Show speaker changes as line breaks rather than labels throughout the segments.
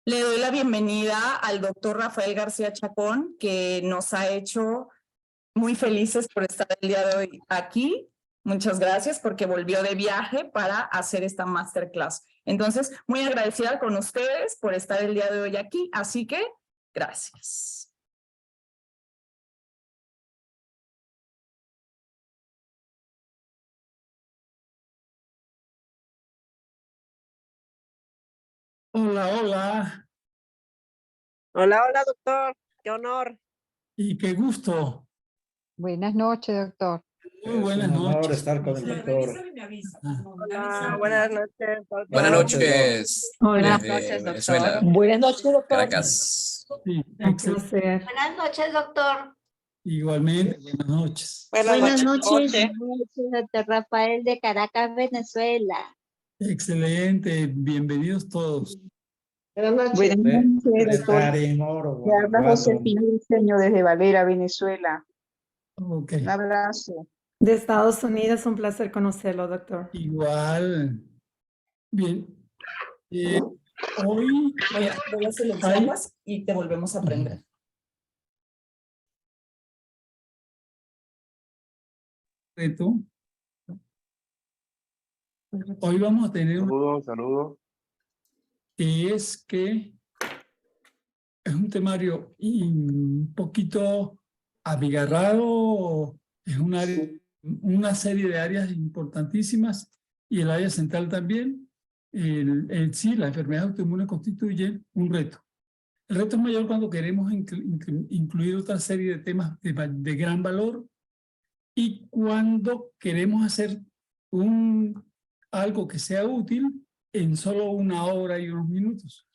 Le doy la bienvenida al doctor Rafael García Chacón, que nos ha hecho muy felices por estar el día de hoy aquí. Muchas gracias porque volvió de viaje para hacer esta masterclass. Entonces, muy agradecida con ustedes por estar el día de hoy aquí. Así que, gracias.
Hola, hola,
Hola, hola, doctor. Qué honor.
y qué gusto.
Buenas noches, doctor.
Muy
Es
buenas
un honor
noches.
estar con el doctor.
Hola, buenas noches, doctor.
Buenas noches.
Hola.
Desde Venezuela,
Buenas noches, doctor.
Caracas.
Sí,
Un placer.
Buenas noches, doctor.
igualmente, buenas noches.
Buenas noches, doctor Rafael de Caracas, Venezuela.
Excelente, bienvenidos todos.
Buenas noches, doctor.
Karen Oro,
Me habla
Guanajuato.
Josefina Diseño desde Valera, Venezuela.
Ok,
Un abrazo.
De Estados Unidos, un placer conocerlo, doctor.
igual. Bien. Hoy
Voy a hacer los
Ay.
mapas y te volvemos a aprender.
reto. Hoy vamos a tener
Saludos.
es que es un temario un poquito abigarrado, es una serie de áreas importantísimas y el área central también. Sí, la enfermedad autoinmune constituye un reto. El reto es mayor cuando queremos incluir otra serie de temas de gran valor y cuando queremos hacer algo que sea útil en solo 1 hora y unos minutos.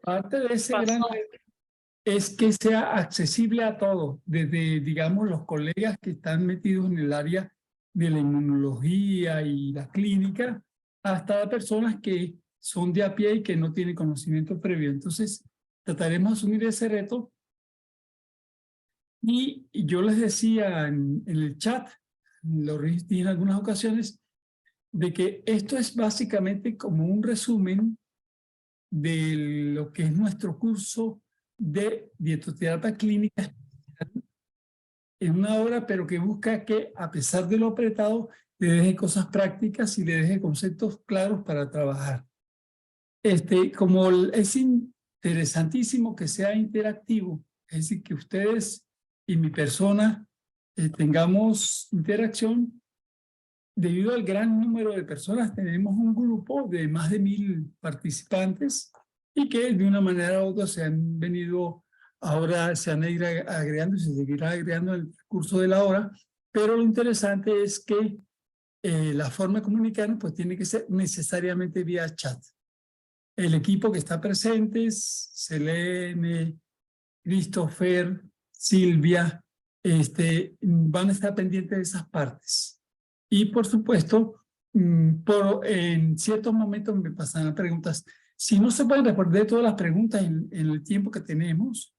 Parte de ese gran reto es que sea accesible a todos, desde, digamos, los colegas que están metidos en el área de la inmunología y la clínica, hasta personas que son de a pie y que no tienen conocimiento previo. Entonces, trataremos de asumir ese reto. Y yo les decía en el chat, lo dije en algunas ocasiones, de que esto es básicamente como un resumen de lo que es nuestro curso de dietoterapia clínica en 1 hora, pero que busca que, a pesar de lo apretado, le deje cosas prácticas y le deje conceptos claros para trabajar. Como es interesantísimo que sea interactivo, es decir, que ustedes y mi persona tengamos interacción. Debido al gran número de personas, tenemos un grupo de más de 1000 participantes y que de una manera u otra se han venido, ahora se han ido agregando y se seguirá agregando en el curso de la hora, pero lo interesante es que la forma de comunicarnos pues tiene que ser necesariamente vía chat. El equipo que está presente es Selene, Christopher, Silvia, van a estar pendientes de esas partes. Y por supuesto, en ciertos momentos me pasan preguntas. Si no se pueden responder todas las preguntas en el tiempo que tenemos,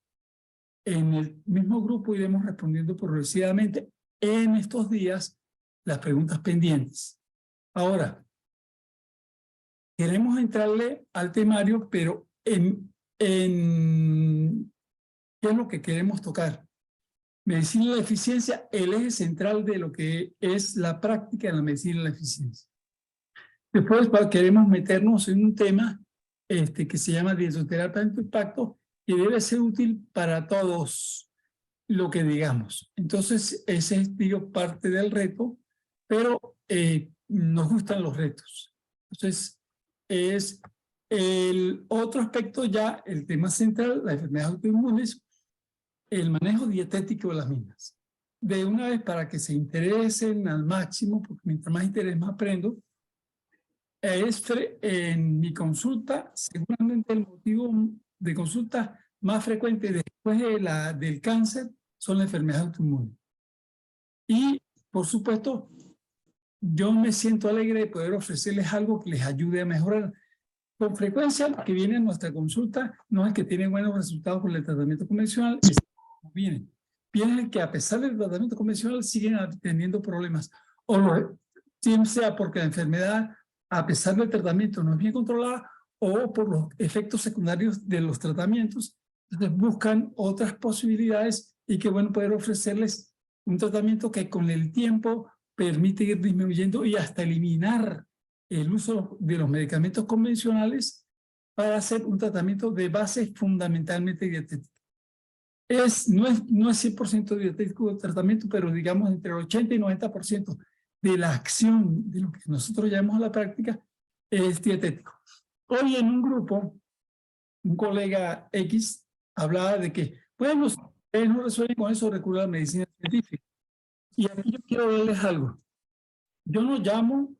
en el mismo grupo iremos respondiendo progresivamente en estos días las preguntas pendientes. Ahora, queremos entrarle al temario, pero ¿qué es lo que queremos tocar? Medicina de la eficiencia, el eje central de lo que es la práctica de la medicina de la eficiencia. Después queremos meternos en un tema que se llama dietoterapia de alto impacto, que debe ser útil para todos lo que digamos. Entonces, ese es, digo, parte del reto, pero nos gustan los retos. Entonces, es el otro aspecto ya, el tema central, las enfermedades autoinmunes, el manejo dietético de las mismas. De una vez para que se interesen al máximo, porque mientras más interés más aprendo, en mi consulta, seguramente el motivo de consulta más frecuente después del cáncer son las enfermedades autoinmunes. Y, por supuesto, yo me siento alegre de poder ofrecerles algo que les ayude a mejorar. Con frecuencia, los que vienen a nuestra consulta no es que tienen buenos resultados con el tratamiento convencional, vienen que a pesar del tratamiento convencional siguen teniendo problemas, o bien sea porque la enfermedad a pesar del tratamiento no es bien controlada, o por los efectos secundarios de los tratamientos. Entonces buscan otras posibilidades y qué bueno poder ofrecerles un tratamiento que con el tiempo permite ir disminuyendo y hasta eliminar el uso de los medicamentos convencionales para hacer un tratamiento de base fundamentalmente dietética. No es 100% dietético el tratamiento, pero digamos entre el 80 y 90% de la acción de lo que nosotros llamamos a la práctica es dietético. Hoy en un grupo, un colega X hablaba de que, bueno, ustedes no resuelven con eso, recurren a la medicina científica. Y aquí yo quiero darles algo. Yo no llamo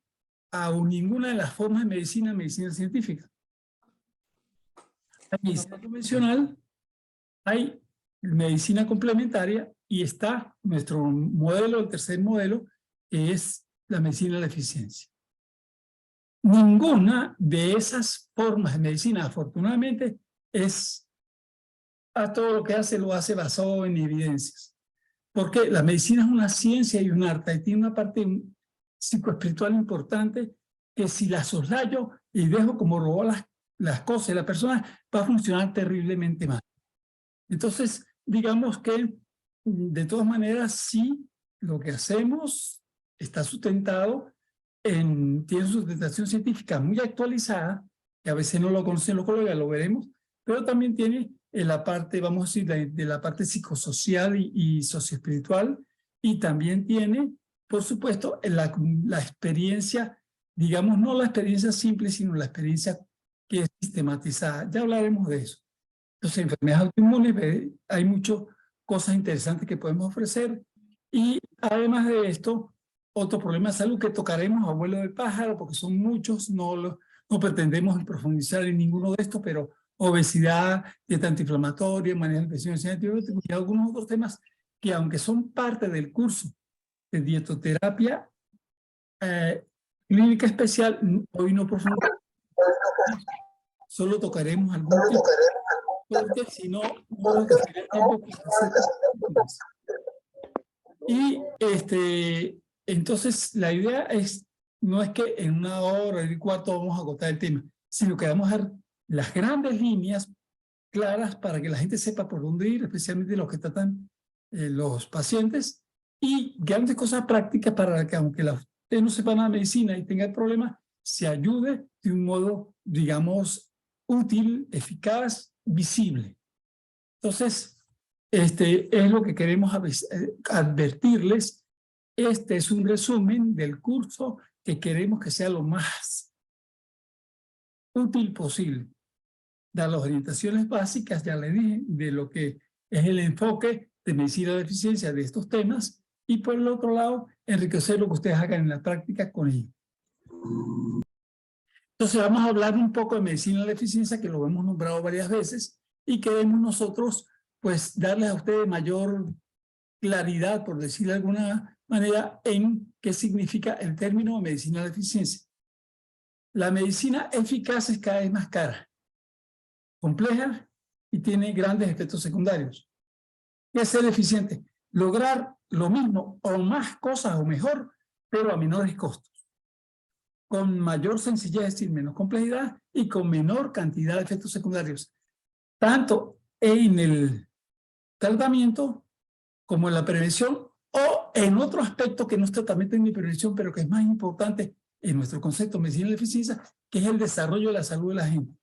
a ninguna de las formas de medicina científica. Hay medicina convencional, hay medicina complementaria y está nuestro modelo, el tercer modelo, que es la medicina de la eficiencia. Ninguna de esas formas de medicina, afortunadamente, a todo lo que hace lo hace basado en evidencias. Porque la medicina es una ciencia y un arte, y tiene una parte psicoespiritual importante que si la soslayo y dejo como robó las cosas de la persona, va a funcionar terriblemente mal. Entonces, digamos que de todas maneras sí, lo que hacemos está sustentado tiene su sustentación científica muy actualizada, que a veces no lo conocen los colegas, lo veremos, pero también tiene la parte, vamos a decir, de la parte psicosocial y socioespiritual, y también tiene, por supuesto, la experiencia, digamos, no la experiencia simple, sino la experiencia que es sistematizada. Ya hablaremos de eso. Entonces, enfermedades autoinmunes, hay muchas cosas interesantes que podemos ofrecer, y además de esto, otro problema de salud que tocaremos, abuelo de pájaro, porque son muchos, no pretendemos profundizar en ninguno de estos, pero obesidad, dieta antiinflamatoria, manejo de infecciones y antibióticos y algunos otros temas que aunque son parte del curso de dietoterapia clínica especial, hoy no profundizamos, solo tocaremos algún tipo, porque si no, no sería tiempo para hacer. Y entonces la idea no es que en una hora y cuarto vamos a agotar el tema, sino que vamos a dar las grandes líneas claras para que la gente sepa por dónde ir, especialmente los que tratan los pacientes, y grandes cosas prácticas para que aunque usted no sepa nada de medicina y tenga el problema, se ayude de un modo, digamos, útil, eficaz, visible. Entonces, es lo que queremos advertirles. Este es un resumen del curso que queremos que sea lo más útil posible. Dar las orientaciones básicas, ya le dije, de lo que es el enfoque de medicina de eficiencia de estos temas, y por el otro lado, enriquecer lo que ustedes hagan en la práctica con ellos. Entonces vamos a hablar un poco de medicina de la eficiencia, que lo hemos nombrado varias veces, y queremos nosotros, pues, darles a ustedes mayor claridad, por decirlo de alguna manera, en qué significa el término medicina de la eficiencia. La medicina eficaz es cada vez más cara, compleja y tiene grandes efectos secundarios. ¿Qué es ser eficiente? Lograr lo mismo o más cosas o mejor, pero a menores costos, con mayor sencillez, es decir, menos complejidad y con menor cantidad de efectos secundarios, tanto en el tratamiento como en la prevención o en otro aspecto que no es tratamiento ni prevención, pero que es más importante en nuestro concepto de medicina de la eficiencia, que es el desarrollo de la salud de la gente.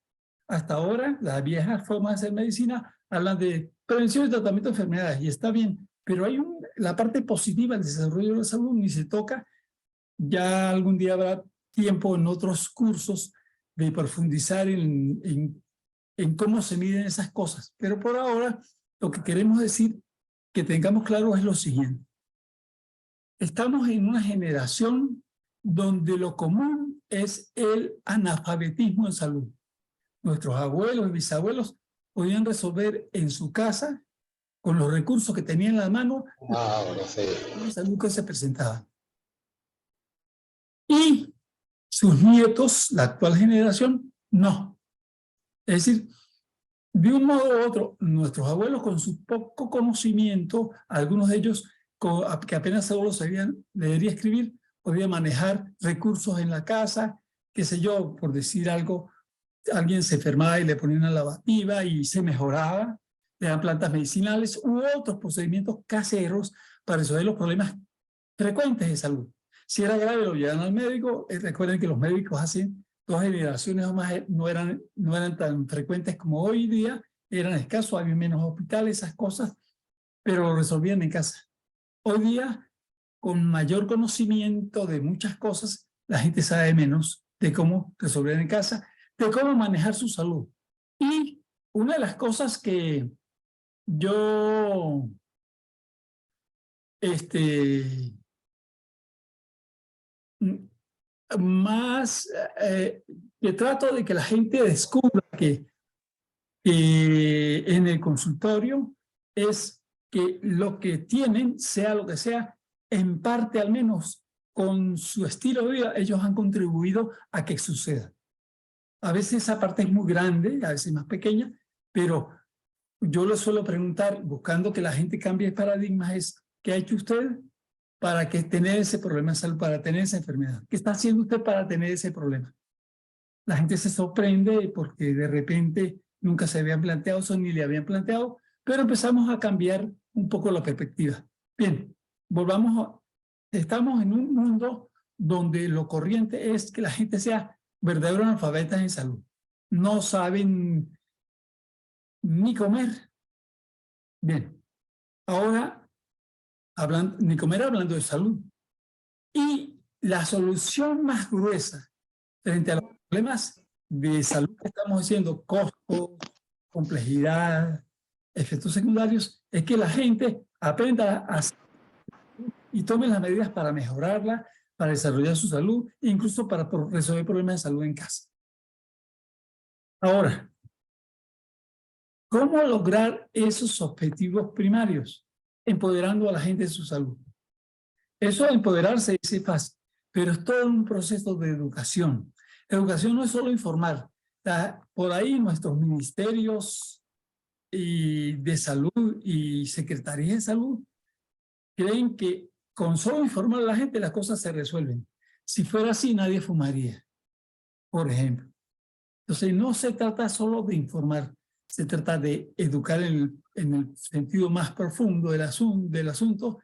Hasta ahora, las viejas formas de hacer medicina hablan de prevención y tratamiento de enfermedades, y está bien, pero hay la parte positiva del desarrollo de la salud ni se toca. Ya algún día habrá tiempo en otros cursos de profundizar en cómo se miden esas cosas. Pero por ahora, lo que queremos decir, que tengamos claro, es lo siguiente. Estamos en una generación donde lo común es el analfabetismo en salud. Nuestros abuelos y bisabuelos podían resolver en su casa, con los recursos que tenían en la mano, la salud que se presentaba. Y sus nietos, la actual generación, no. Es decir, de un modo u otro, nuestros abuelos con su poco conocimiento, algunos de ellos que apenas solo sabían leer y escribir, podían manejar recursos en la casa, qué sé yo, por decir algo, alguien se enfermaba y le ponían una lavativa y se mejoraba, le dan plantas medicinales u otros procedimientos caseros para resolver los problemas frecuentes de salud. Si era grave, lo llevan al médico. Recuerden que los médicos hace 2 generaciones o más no eran tan frecuentes como hoy día, eran escasos, había menos hospitales, esas cosas, pero lo resolvían en casa. Hoy día, con mayor conocimiento de muchas cosas, la gente sabe menos de cómo resolver en casa, de cómo manejar su salud. Y una de las cosas que yo más que trato de que la gente descubra que en el consultorio es que lo que tienen, sea lo que sea, en parte al menos con su estilo de vida, ellos han contribuido a que suceda. A veces esa parte es muy grande, a veces más pequeña, pero yo le suelo preguntar, buscando que la gente cambie paradigmas, es ¿qué ha hecho usted para que tener ese problema de salud, para tener esa enfermedad? ¿Qué está haciendo usted para tener ese problema? La gente se sorprende porque de repente nunca se habían planteado eso ni le habían planteado, pero empezamos a cambiar un poco la perspectiva. Bien, estamos en un mundo donde lo corriente es que la gente sea verdaderos analfabetas en salud. No saben ni comer. Bien, ahora ni comer hablando de salud. Y la solución más gruesa frente a los problemas de salud que estamos diciendo, costos, complejidad, efectos secundarios, es que la gente aprenda a y tome las medidas para mejorarla, para desarrollar su salud, e incluso para resolver problemas de salud en casa. Ahora, ¿cómo lograr esos objetivos primarios? Empoderando a la gente de su salud. Eso de empoderarse es fácil, pero es todo un proceso de educación. Educación no es solo informar. Por ahí nuestros ministerios de salud y secretarías de salud creen que con solo informar a la gente las cosas se resuelven. Si fuera así, nadie fumaría, por ejemplo. Entonces, no se trata solo de informar, se trata de educar en el sentido más profundo del asunto,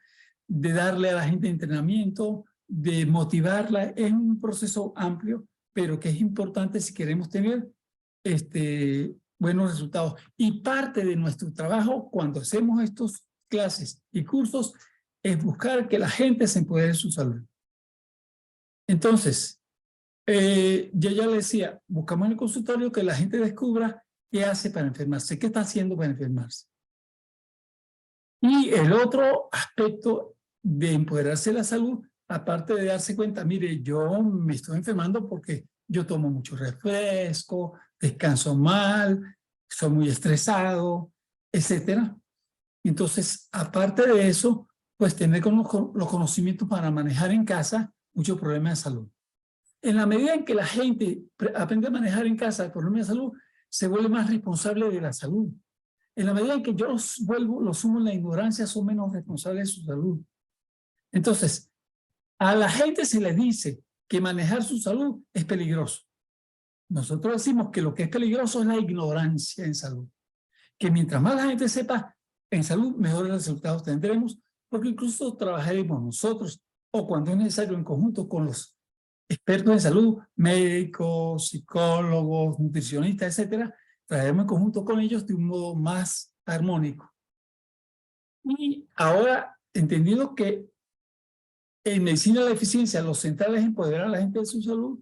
de darle a la gente entrenamiento, de motivarla. Es un proceso amplio, pero que es importante si queremos tener buenos resultados. Y parte de nuestro trabajo cuando hacemos estas clases y cursos es buscar que la gente se empodere en su salud. Entonces, yo ya le decía, buscamos en el consultorio que la gente descubra qué hace para enfermarse, qué está haciendo para enfermarse. Y el otro aspecto de empoderarse de la salud, aparte de darse cuenta, mire, yo me estoy enfermando porque yo tomo mucho refresco, descanso mal, soy muy estresado, etcétera. Entonces, aparte de eso, pues tener los conocimientos para manejar en casa muchos problemas de salud. En la medida en que la gente aprende a manejar en casa el problema de salud, se vuelve más responsable de la salud. En la medida en que yo los sumo en la ignorancia, son menos responsables de su salud. Entonces, a la gente se le dice que manejar su salud es peligroso. Nosotros decimos que lo que es peligroso es la ignorancia en salud. Que mientras más la gente sepa en salud, mejores resultados tendremos, porque incluso trabajaremos nosotros, o cuando es necesario en conjunto con los expertos en salud, médicos, psicólogos, nutricionistas, etcétera, trabajaremos en conjunto con ellos de un modo más armónico. Y ahora, entendido que en medicina de la eficiencia lo central es empoderar a la gente de su salud,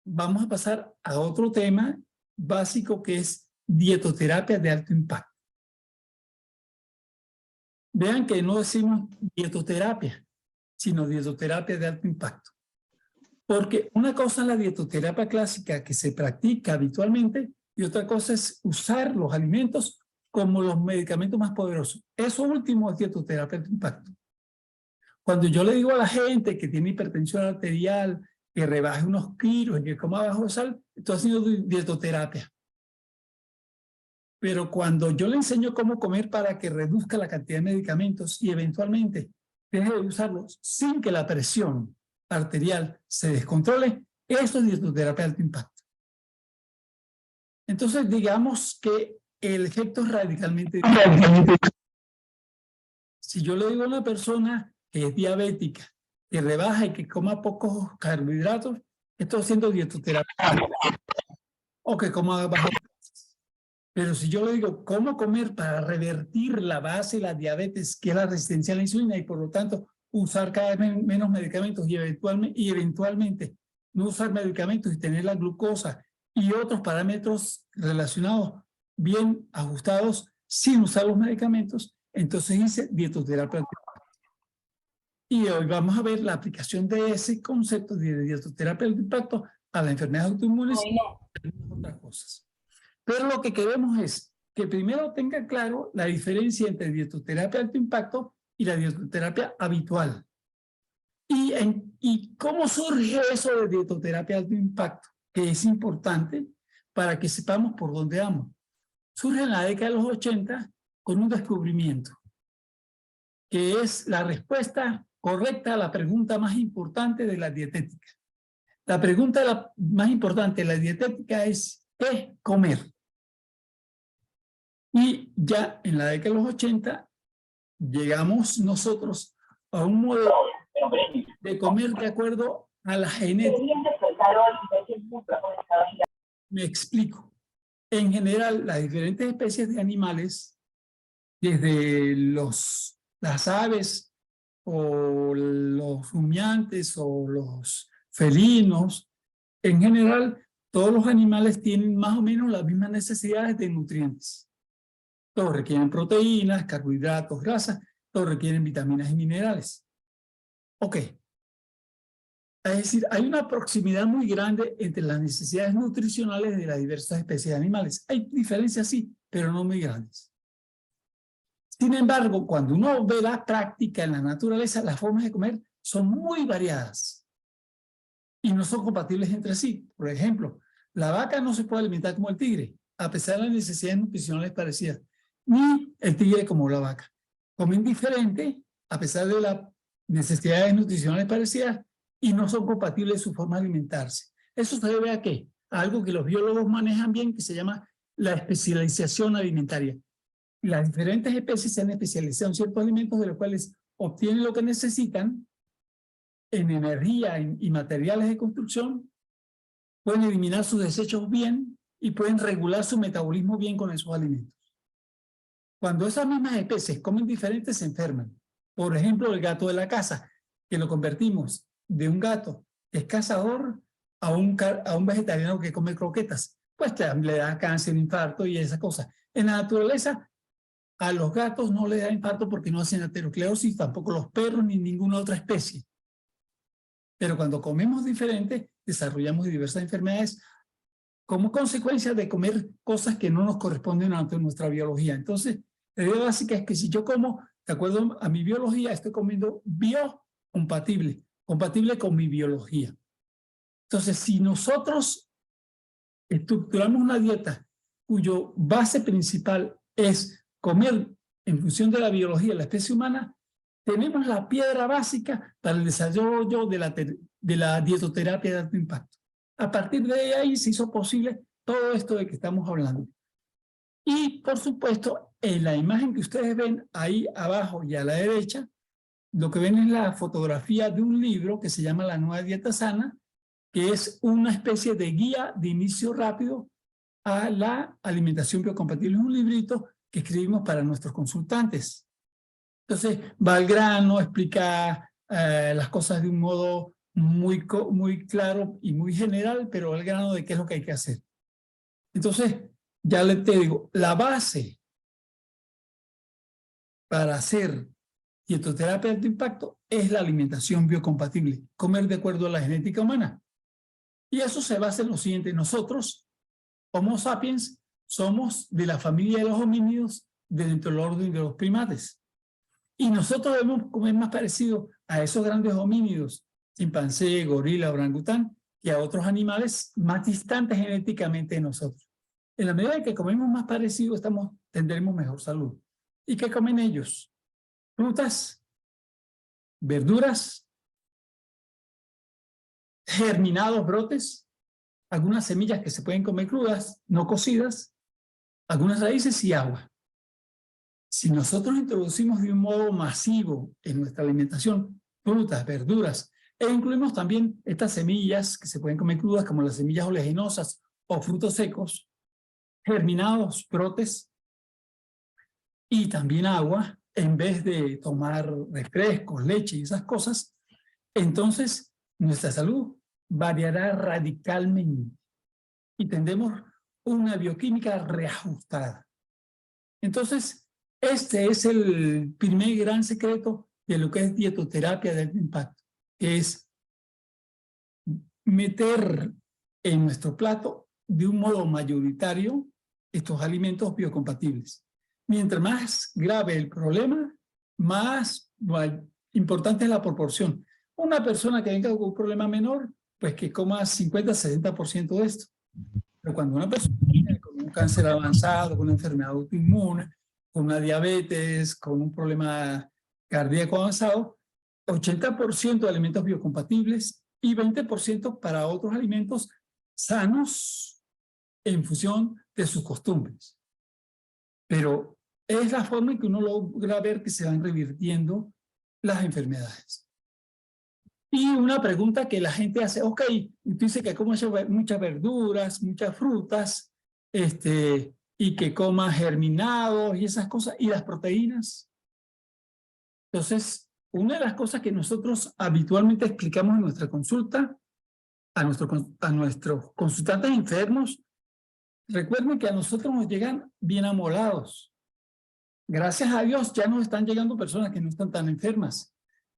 vamos a pasar a otro tema básico que es dietoterapia de alto impacto. Vean que no decimos dietoterapia, sino dietoterapia de alto impacto. Porque una cosa es la dietoterapia clásica que se practica habitualmente y otra cosa es usar los alimentos como los medicamentos más poderosos. Eso último es dietoterapia de alto impacto. Cuando yo le digo a la gente que tiene hipertensión arterial, que rebaje unos kilos y que coma bajo de sal, esto ha sido dietoterapia. Pero cuando yo le enseño cómo comer para que reduzca la cantidad de medicamentos y eventualmente deje de usarlos sin que la presión arterial se descontrole, eso es dietoterapia de alto impacto. Entonces, digamos que el efecto es radicalmente diferente. Si yo le digo a una persona que es diabética, que rebaja y que coma pocos carbohidratos, estoy haciendo dietoterapia. O que coma bajo. Pero si yo le digo cómo comer para revertir la base de la diabetes, que es la resistencia a la insulina, y por lo tanto usar cada vez menos medicamentos y eventualmente no usar medicamentos y tener la glucosa y otros parámetros relacionados bien ajustados sin usar los medicamentos, entonces hice dietoterapia. Y hoy vamos a ver la aplicación de ese concepto de dietoterapia de impacto a las enfermedades autoinmunes y otras cosas. Pero lo que queremos es que primero tenga claro la diferencia entre dietoterapia de alto impacto y la dietoterapia habitual. Y cómo surge eso de dietoterapia de alto impacto, que es importante para que sepamos por dónde vamos. Surge en la década de los 80 con un descubrimiento, que es la respuesta correcta a la pregunta más importante de la dietética. La pregunta más importante de la dietética es ¿qué comer? Y ya en la década de los 80 llegamos nosotros a un modelo de comer de acuerdo a la genética. Me explico. En general, las diferentes especies de animales, desde las aves o los rumiantes o los felinos, en general, todos los animales tienen más o menos las mismas necesidades de nutrientes. Todos requieren proteínas, carbohidratos, grasas, todos requieren vitaminas y minerales. Ok. Es decir, hay una proximidad muy grande entre las necesidades nutricionales de las diversas especies de animales. Hay diferencias, sí, pero no muy grandes. Sin embargo, cuando uno ve la práctica en la naturaleza, las formas de comer son muy variadas y no son compatibles entre sí. Por ejemplo, la vaca no se puede alimentar como el tigre, a pesar de las necesidades nutricionales parecidas, ni el tigre como la vaca. Comen diferente, a pesar de las necesidades nutricionales parecidas, y no son compatibles su forma de alimentarse. ¿Eso se debe a qué? A algo que los biólogos manejan bien, que se llama la especialización alimentaria. Las diferentes especies se han especializado en ciertos alimentos de los cuales obtienen lo que necesitan en energía y materiales de construcción, pueden eliminar sus desechos bien y pueden regular su metabolismo bien con esos alimentos. Cuando esas mismas especies comen diferentes, se enferman. Por ejemplo, el gato de la casa, que lo convertimos de un gato que es cazador a un vegetariano que come croquetas, pues le da cáncer, infarto y esas cosas. En la naturaleza, a los gatos no les da infarto porque no hacen aterosclerosis, tampoco los perros ni ninguna otra especie. Pero cuando comemos diferente, desarrollamos diversas enfermedades como consecuencia de comer cosas que no nos corresponden a nuestra biología. Entonces, la idea básica es que si yo como, de acuerdo a mi biología, estoy comiendo biocompatible, compatible con mi biología. Entonces, si nosotros estructuramos una dieta cuyo base principal es comer en función de la biología de la especie humana, tenemos la piedra básica para el desarrollo de la dietoterapia de alto impacto. A partir de ahí se hizo posible todo esto de que estamos hablando. Y, por supuesto, en la imagen que ustedes ven ahí abajo y a la derecha, lo que ven es la fotografía de un libro que se llama La Nueva Dieta Sana, que es una especie de guía de inicio rápido a la alimentación biocompatible. Es un librito que escribimos para nuestros consultantes. Entonces, va al grano, explica las cosas de un modo muy claro y muy general, pero al grano de qué es lo que hay que hacer. Entonces, ya te digo, la base para hacer dietoterapia de alto impacto es la alimentación biocompatible, comer de acuerdo a la genética humana. Y eso se basa en lo siguiente: nosotros, Homo sapiens, somos de la familia de los homínidos dentro del orden de los primates. Y nosotros debemos comer más parecido a esos grandes homínidos, chimpancé, gorila, orangután, que a otros animales más distantes genéticamente de nosotros. En la medida en que comemos más parecido, tendremos mejor salud. ¿Y qué comen ellos? Frutas, verduras, germinados brotes, algunas semillas que se pueden comer crudas, no cocidas, algunas raíces y agua. Si nosotros introducimos de un modo masivo en nuestra alimentación frutas, verduras, e incluimos también estas semillas que se pueden comer crudas, como las semillas oleaginosas o frutos secos, germinados, brotes, y también agua, en vez de tomar refrescos, leche y esas cosas, entonces nuestra salud variará radicalmente y tendremos una bioquímica reajustada. Entonces, este es el primer gran secreto de lo que es dietoterapia de alto impacto, que es meter en nuestro plato de un modo mayoritario estos alimentos biocompatibles. Mientras más grave el problema, más importante es la proporción. Una persona que venga con un problema menor, pues que coma 50-60% de esto. Pero cuando una persona viene con un cáncer avanzado, con una enfermedad autoinmune, con una diabetes, con un problema cardíaco avanzado, 80% de alimentos biocompatibles y 20% para otros alimentos sanos en función de sus costumbres. Pero es la forma en que uno logra ver que se van revirtiendo las enfermedades. Y una pregunta que la gente hace, ok, tú dices que comas muchas verduras, muchas frutas, y que comas germinados y esas cosas, y las proteínas. Entonces, una de las cosas que nosotros habitualmente explicamos en nuestra consulta a nuestros consultantes enfermos, recuerden que a nosotros nos llegan bien amolados. Gracias a Dios ya nos están llegando personas que no están tan enfermas.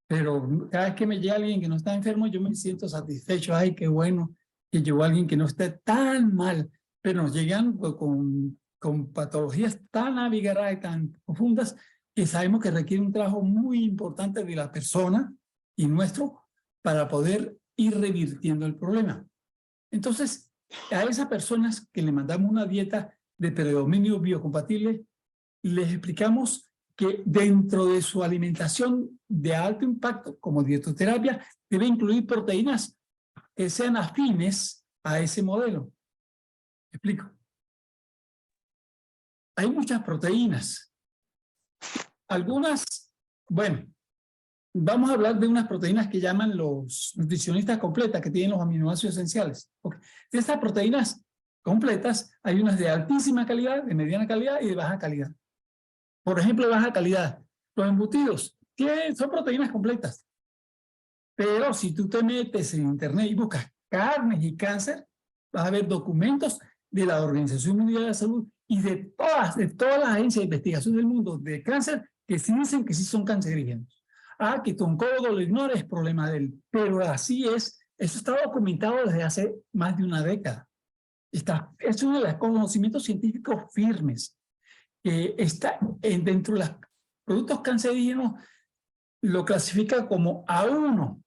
Pero cada vez que me llega alguien que no está enfermo, yo me siento satisfecho. Ay, qué bueno que llegó alguien que no esté tan mal. Pero nos llegan con patologías tan abigarradas y tan profundas que sabemos que requiere un trabajo muy importante de la persona y nuestro para poder ir revirtiendo el problema. Entonces, a esas personas que le mandamos una dieta de predominio biocompatible, les explicamos que dentro de su alimentación de alto impacto, como dietoterapia, debe incluir proteínas que sean afines a ese modelo. ¿Me explico? Hay muchas proteínas. Algunas, bueno, vamos a hablar de unas proteínas que llaman los nutricionistas completas, que tienen los aminoácidos esenciales. Okay. De estas proteínas completas, hay unas de altísima calidad, de mediana calidad y de baja calidad. Por ejemplo, de baja calidad, los embutidos son proteínas completas. Pero si tú te metes en internet y buscas carnes y cáncer, vas a ver documentos de la Organización Mundial de la Salud y de todas las agencias de investigación del mundo de cáncer que sí dicen que sí son cancerígenos. Ah, que tu oncólogo lo ignora, es problema de él. Pero así es, eso está documentado desde hace más de una década. Es uno de los conocimientos científicos firmes que está dentro de los productos cancerígenos, lo clasifica como A1,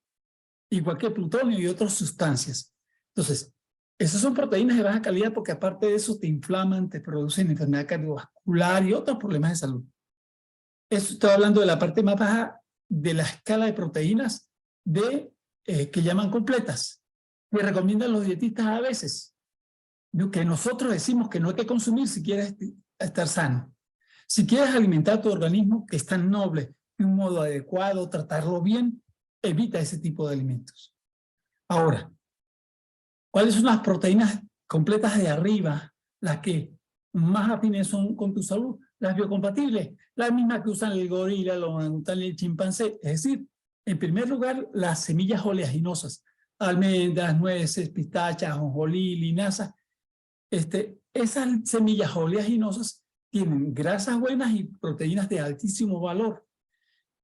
igual que plutonio y otras sustancias. Entonces, esas son proteínas de baja calidad porque aparte de eso te inflaman, te producen enfermedad cardiovascular y otros problemas de salud. Esto estoy hablando de la parte más baja de la escala de proteínas que llaman completas, que recomiendan los dietistas a veces, que nosotros decimos que no hay que consumir si quieres estar sano. Si quieres alimentar tu organismo, que es tan noble, de un modo adecuado, tratarlo bien, evita ese tipo de alimentos. Ahora, ¿cuáles son las proteínas completas de arriba, las que más afines son con tu salud? Las biocompatibles, las mismas que usan el gorila, el orangután y el chimpancé. Es decir, en primer lugar, las semillas oleaginosas, almendras, nueces, pistachas, ajonjolí, linaza. Esas semillas oleaginosas tienen grasas buenas y proteínas de altísimo valor.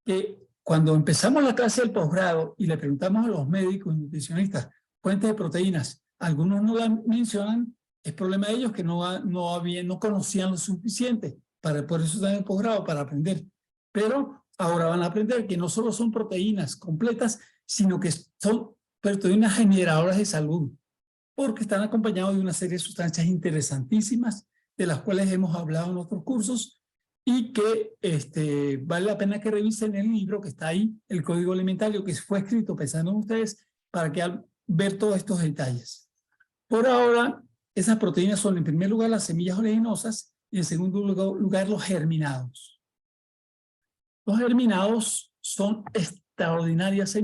Que cuando empezamos la clase del posgrado y le preguntamos a los médicos y nutricionistas fuentes de proteínas, algunos no la mencionan, es problema de ellos que no conocían lo suficiente, por eso están en el posgrado, para aprender. Pero ahora van a aprender que no solo son proteínas completas, sino que son proteínas generadoras de salud, porque están acompañados de una serie de sustancias interesantísimas, de las cuales hemos hablado en otros cursos, y que vale la pena que revisen el libro que está ahí, el Código Alimentario, que fue escrito pensando en ustedes, para que al ver todos estos detalles. Por ahora, esas proteínas son en primer lugar las semillas oleaginosas y en segundo lugar los germinados. Los germinados son extraordinarias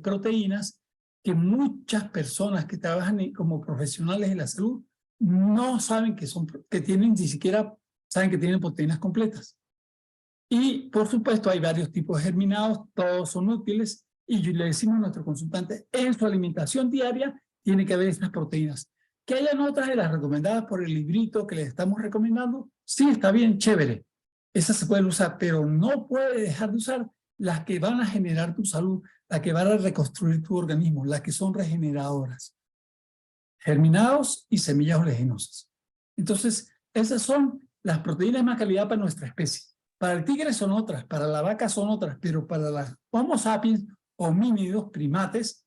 proteínas que muchas personas que trabajan como profesionales de la salud no saben que tienen, ni siquiera saben que tienen proteínas completas. Y por supuesto hay varios tipos de germinados, todos son útiles y le decimos a nuestro consultante, en su alimentación diaria tiene que haber estas proteínas. Que hayan otras de las recomendadas por el librito que les estamos recomendando, sí está bien, chévere. Esas se pueden usar, pero no puede dejar de usar las que van a generar tu salud, las que van a reconstruir tu organismo, las que son regeneradoras. Germinados y semillas oleaginosas. Entonces, esas son las proteínas de más calidad para nuestra especie. Para el tigre son otras, para la vaca son otras, pero para los Homo sapiens, homínidos, primates,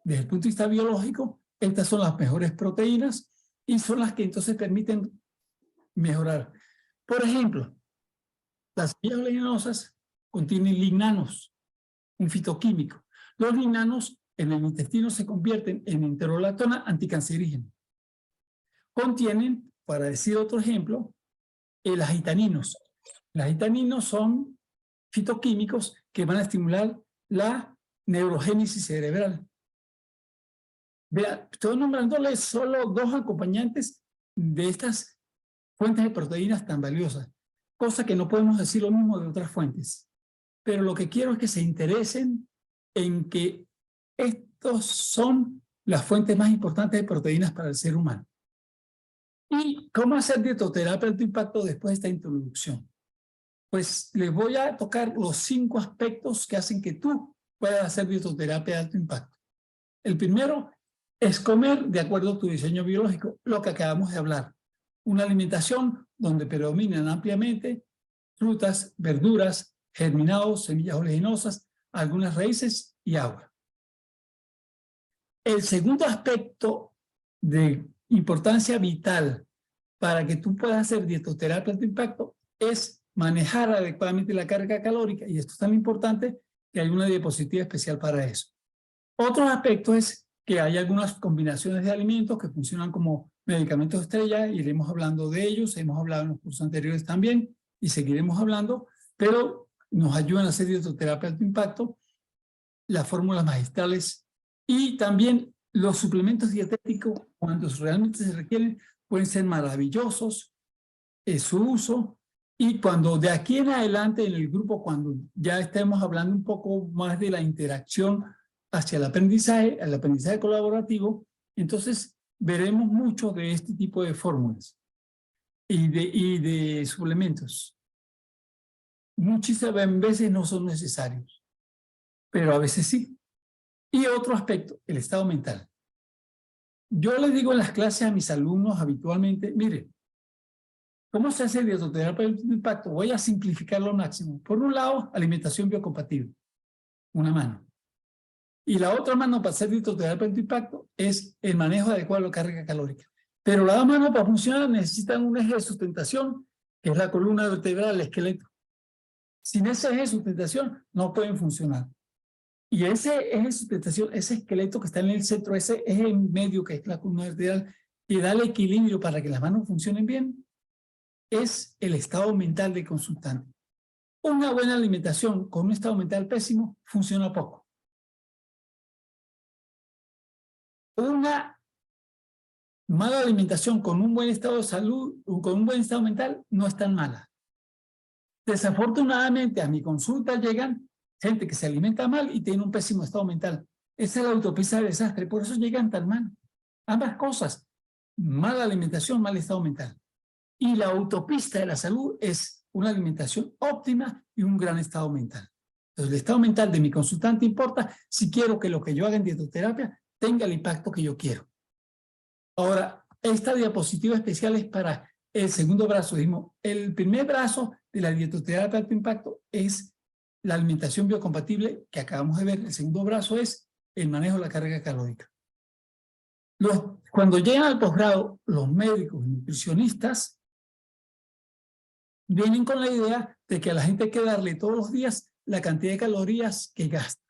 desde el punto de vista biológico, estas son las mejores proteínas y son las que entonces permiten mejorar. Por ejemplo, las semillas oleaginosas contienen lignanos, un fitoquímico. Los lignanos en el intestino se convierten en enterolactona anticancerígena. Contienen, para decir otro ejemplo, los gitaninos. Los gitaninos son fitoquímicos que van a estimular la neurogénesis cerebral. Vea, estoy nombrándoles solo dos acompañantes de estas fuentes de proteínas tan valiosas, cosa que no podemos decir lo mismo de otras fuentes. Pero lo que quiero es que se interesen en que estos son las fuentes más importantes de proteínas para el ser humano. ¿Y cómo hacer dietoterapia de alto impacto después de esta introducción? Pues les voy a tocar los 5 aspectos que hacen que tú puedas hacer dietoterapia de alto impacto. El primero es comer de acuerdo a tu diseño biológico, lo que acabamos de hablar. Una alimentación donde predominan ampliamente frutas, verduras, germinados, semillas oleaginosas, algunas raíces y agua. El segundo aspecto de importancia vital para que tú puedas hacer dietoterapia de alto impacto es manejar adecuadamente la carga calórica, y esto es tan importante que hay una diapositiva especial para eso. Otro aspecto es que hay algunas combinaciones de alimentos que funcionan como medicamentos estrella, iremos hablando de ellos, hemos hablado en los cursos anteriores también y seguiremos hablando, pero nos ayudan a hacer dietoterapia de alto impacto, las fórmulas magistrales y también los suplementos dietéticos, cuando realmente se requieren, pueden ser maravillosos su uso. Y cuando de aquí en adelante en el grupo, cuando ya estemos hablando un poco más de la interacción hacia el aprendizaje colaborativo, entonces veremos mucho de este tipo de fórmulas y de suplementos. Muchísimas veces no son necesarios, pero a veces sí. Y otro aspecto, el estado mental. Yo les digo en las clases a mis alumnos habitualmente, mire, ¿cómo se hace dietoterapia de impacto? Voy a simplificarlo al máximo. Por un lado, alimentación biocompatible, una mano. Y la otra mano para hacer dietoterapia de impacto es el manejo adecuado de la carga calórica. Pero la mano para funcionar necesitan un eje de sustentación, que es la columna vertebral, el esqueleto. Sin ese eje de sustentación no pueden funcionar. Y ese eje de sustentación, ese esqueleto que está en el centro, ese eje en medio que es la columna vertebral, que da el equilibrio para que las manos funcionen bien, es el estado mental del consultante. Una buena alimentación con un estado mental pésimo funciona poco. Una mala alimentación con un buen estado de salud, con un buen estado mental, no es tan mala. Desafortunadamente a mi consulta llegan gente que se alimenta mal y tiene un pésimo estado mental. Esa es la autopista del desastre, por eso llegan tan mal. Ambas cosas, mala alimentación, mal estado mental. Y la autopista de la salud es una alimentación óptima y un gran estado mental. Entonces, el estado mental de mi consultante importa si quiero que lo que yo haga en dietoterapia tenga el impacto que yo quiero. Ahora, esta diapositiva especial es para el segundo brazo. Dijimos, el primer brazo de la dietoterapia de alto impacto es la alimentación biocompatible que acabamos de ver. El segundo brazo es el manejo de la carga calórica. Cuando llegan al posgrado, los médicos y nutricionistas vienen con la idea de que a la gente hay que darle todos los días la cantidad de calorías que gasta.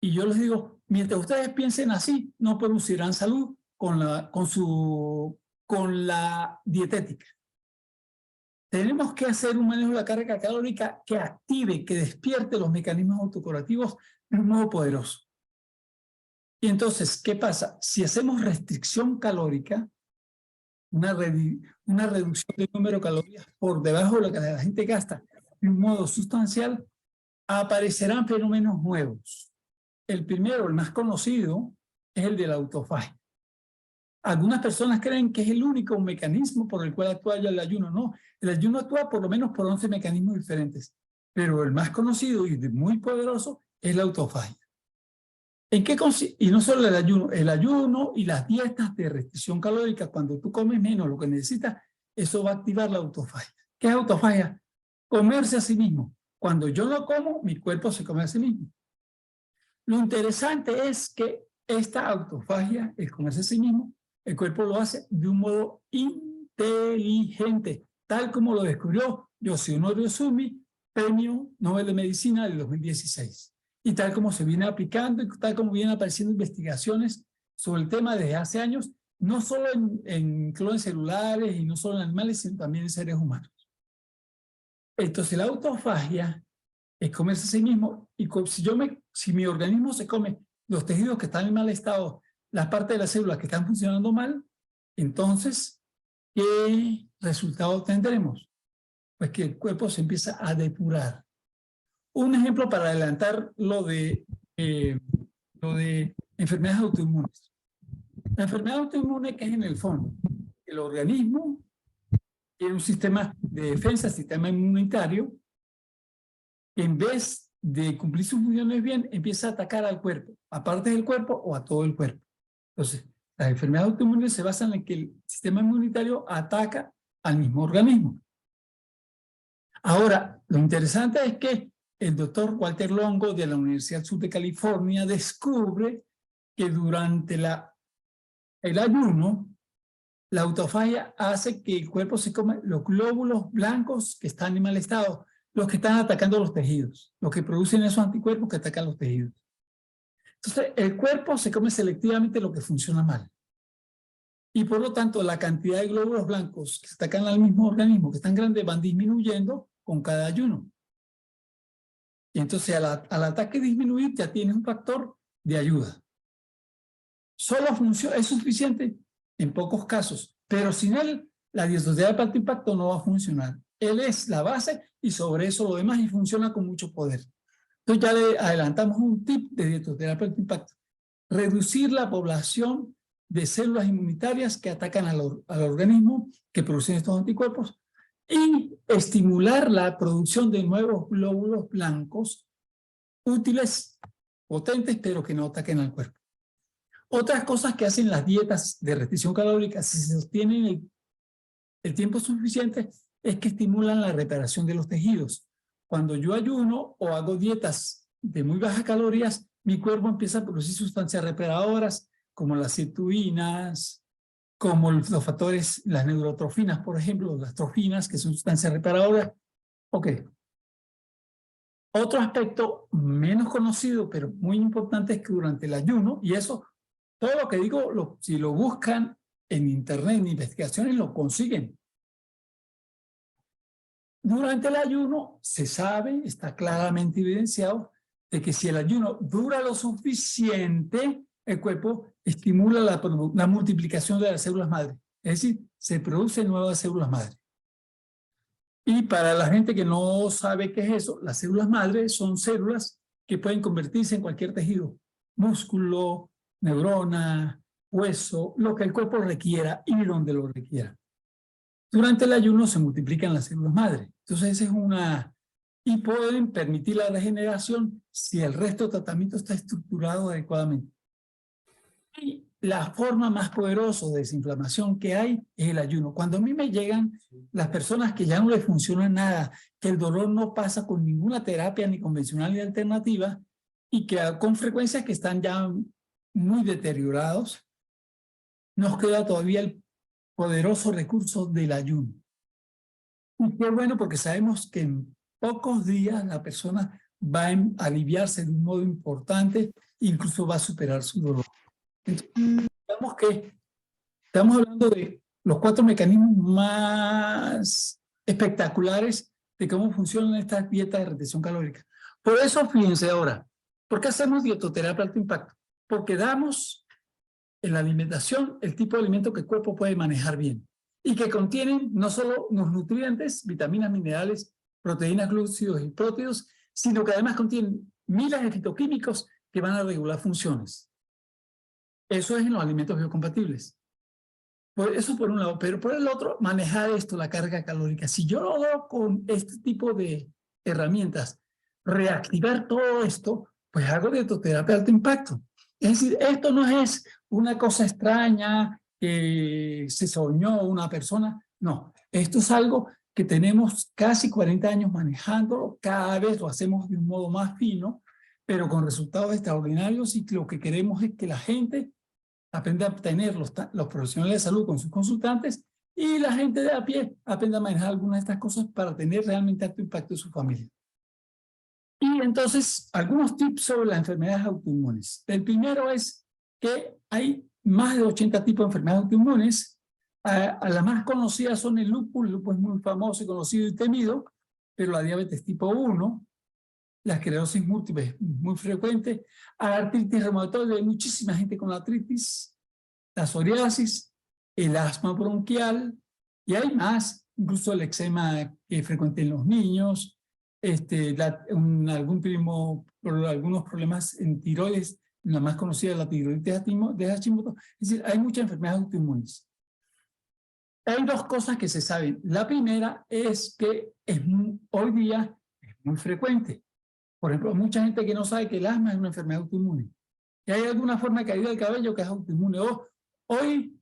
Y yo les digo, mientras ustedes piensen así, no producirán salud con la dietética. Tenemos que hacer un manejo de la carga calórica que active, que despierte los mecanismos autocurativos de un modo poderoso. Y entonces, ¿qué pasa? Si hacemos restricción calórica, una reducción del número de calorías por debajo de lo que la gente gasta de un modo sustancial, aparecerán fenómenos nuevos. El primero, el más conocido, es el de la autofagia. Algunas personas creen que es el único mecanismo por el cual actúa el ayuno. No, el ayuno actúa por lo menos por 11 mecanismos diferentes, pero el más conocido y muy poderoso es la autofagia. ¿En qué consiste? Y no solo el ayuno y las dietas de restricción calórica, cuando tú comes menos lo que necesitas, eso va a activar la autofagia. ¿Qué es autofagia? Comerse a sí mismo. Cuando yo no como, mi cuerpo se come a sí mismo. Lo interesante es que esta autofagia, el comerse a sí mismo, el cuerpo lo hace de un modo inteligente, tal como lo descubrió Yoshinori Sumi, Premio Nobel de Medicina del 2016. Y tal como se viene aplicando y tal como vienen apareciendo investigaciones sobre el tema desde hace años, no solo en clones celulares y no solo en animales, sino también en seres humanos. Entonces la autofagia es comerse a sí mismo, y si mi organismo se come los tejidos que están en mal estado, las partes de las células que están funcionando mal, entonces, ¿qué resultado tendremos? Pues que el cuerpo se empieza a depurar. Un ejemplo para adelantar lo de enfermedades autoinmunes. La enfermedad autoinmune, que es en el fondo, el organismo tiene un sistema de defensa, sistema inmunitario, que en vez de cumplir sus funciones bien, empieza a atacar al cuerpo, a partes del cuerpo o a todo el cuerpo. Entonces, las enfermedades autoinmunes se basan en que el sistema inmunitario ataca al mismo organismo. Ahora, lo interesante es que el doctor Walter Longo de la Universidad Sur de California descubre que durante el ayuno, la autofagia hace que el cuerpo se coma los glóbulos blancos que están en mal estado, los que están atacando los tejidos, los que producen esos anticuerpos que atacan los tejidos. Entonces, el cuerpo se come selectivamente lo que funciona mal. Y por lo tanto, la cantidad de glóbulos blancos que atacan al mismo organismo, que están grandes, van disminuyendo con cada ayuno. Y entonces, al ataque disminuir, ya tienes un factor de ayuda. Solo es suficiente en pocos casos, pero sin él, la dietoterapia de alto impacto no va a funcionar. Él es la base y sobre eso lo demás, y funciona con mucho poder. Entonces ya le adelantamos un tip de dietoterapia de alto impacto. Reducir la población de células inmunitarias que atacan al organismo, que producen estos anticuerpos, y estimular la producción de nuevos glóbulos blancos útiles, potentes, pero que no ataquen al cuerpo. Otras cosas que hacen las dietas de restricción calórica, si se sostienen el tiempo suficiente, es que estimulan la reparación de los tejidos. Cuando yo ayuno o hago dietas de muy bajas calorías, mi cuerpo empieza a producir sustancias reparadoras, como las sirtuinas, como los factores, las neurotrofinas, por ejemplo, las trofinas, que son sustancias reparadoras. Ok. Otro aspecto menos conocido, pero muy importante, es que durante el ayuno, y eso, todo lo que digo, si lo buscan en internet, en investigaciones, lo consiguen. Durante el ayuno se sabe, está claramente evidenciado, de que si el ayuno dura lo suficiente, el cuerpo estimula la multiplicación de las células madre. Es decir, se producen nuevas células madre. Y para la gente que no sabe qué es eso, las células madre son células que pueden convertirse en cualquier tejido. Músculo, neurona, hueso, lo que el cuerpo requiera y donde lo requiera. Durante el ayuno se multiplican las células madre. Entonces, esa es y pueden permitir la regeneración si el resto del tratamiento está estructurado adecuadamente. Y la forma más poderosa de desinflamación que hay es el ayuno. Cuando a mí me llegan las personas que ya no les funciona nada, que el dolor no pasa con ninguna terapia ni convencional ni alternativa, y que con frecuencia que están ya muy deteriorados, nos queda todavía el poderoso recurso del ayuno. Y qué bueno, porque sabemos que en pocos días la persona va a aliviarse de un modo importante, incluso va a superar su dolor. Entonces, digamos que Estamos hablando de los 4 mecanismos más espectaculares de cómo funcionan estas dietas de retención calórica. Por eso, fíjense ahora, ¿por qué hacemos dietoterapia de alto impacto? Porque damos en la alimentación el tipo de alimento que el cuerpo puede manejar bien y que contienen no solo los nutrientes, vitaminas, minerales, proteínas, glúcidos y próteos, sino que además contienen miles de fitoquímicos que van a regular funciones. Eso es en los alimentos biocompatibles. Eso por un lado, pero por el otro, manejar esto, la carga calórica. Si yo logro con este tipo de herramientas reactivar todo esto, pues hago dietoterapia de alto impacto. Es decir, esto no es una cosa extraña que se soñó una persona, no. Esto es algo que tenemos casi 40 años manejándolo, cada vez lo hacemos de un modo más fino, pero con resultados extraordinarios, y lo que queremos es que la gente aprenda a tener los profesionales de salud con sus consultantes y la gente de a pie aprenda a manejar algunas de estas cosas para tener realmente alto impacto en su familia. Y entonces, algunos tips sobre las enfermedades autoinmunes. El primero es que hay más de 80 tipos de enfermedades autoinmunes. A las más conocidas son el lupus es muy famoso y conocido y temido, pero la diabetes tipo 1, la esclerosis múltiple es muy frecuente, la artritis reumatoide, hay muchísima gente con la artritis, la psoriasis, el asma bronquial, y hay más, incluso el eczema que es frecuente en los niños, algunos problemas en tiroides, la más conocida es la tiroides de Hashimoto. Es decir, hay muchas enfermedades autoinmunes. Hay 2 cosas que se saben. La primera es que hoy día es muy frecuente. Por ejemplo, hay mucha gente que no sabe que el asma es una enfermedad autoinmune. Y hay alguna forma de caída del cabello que es autoinmune. Hoy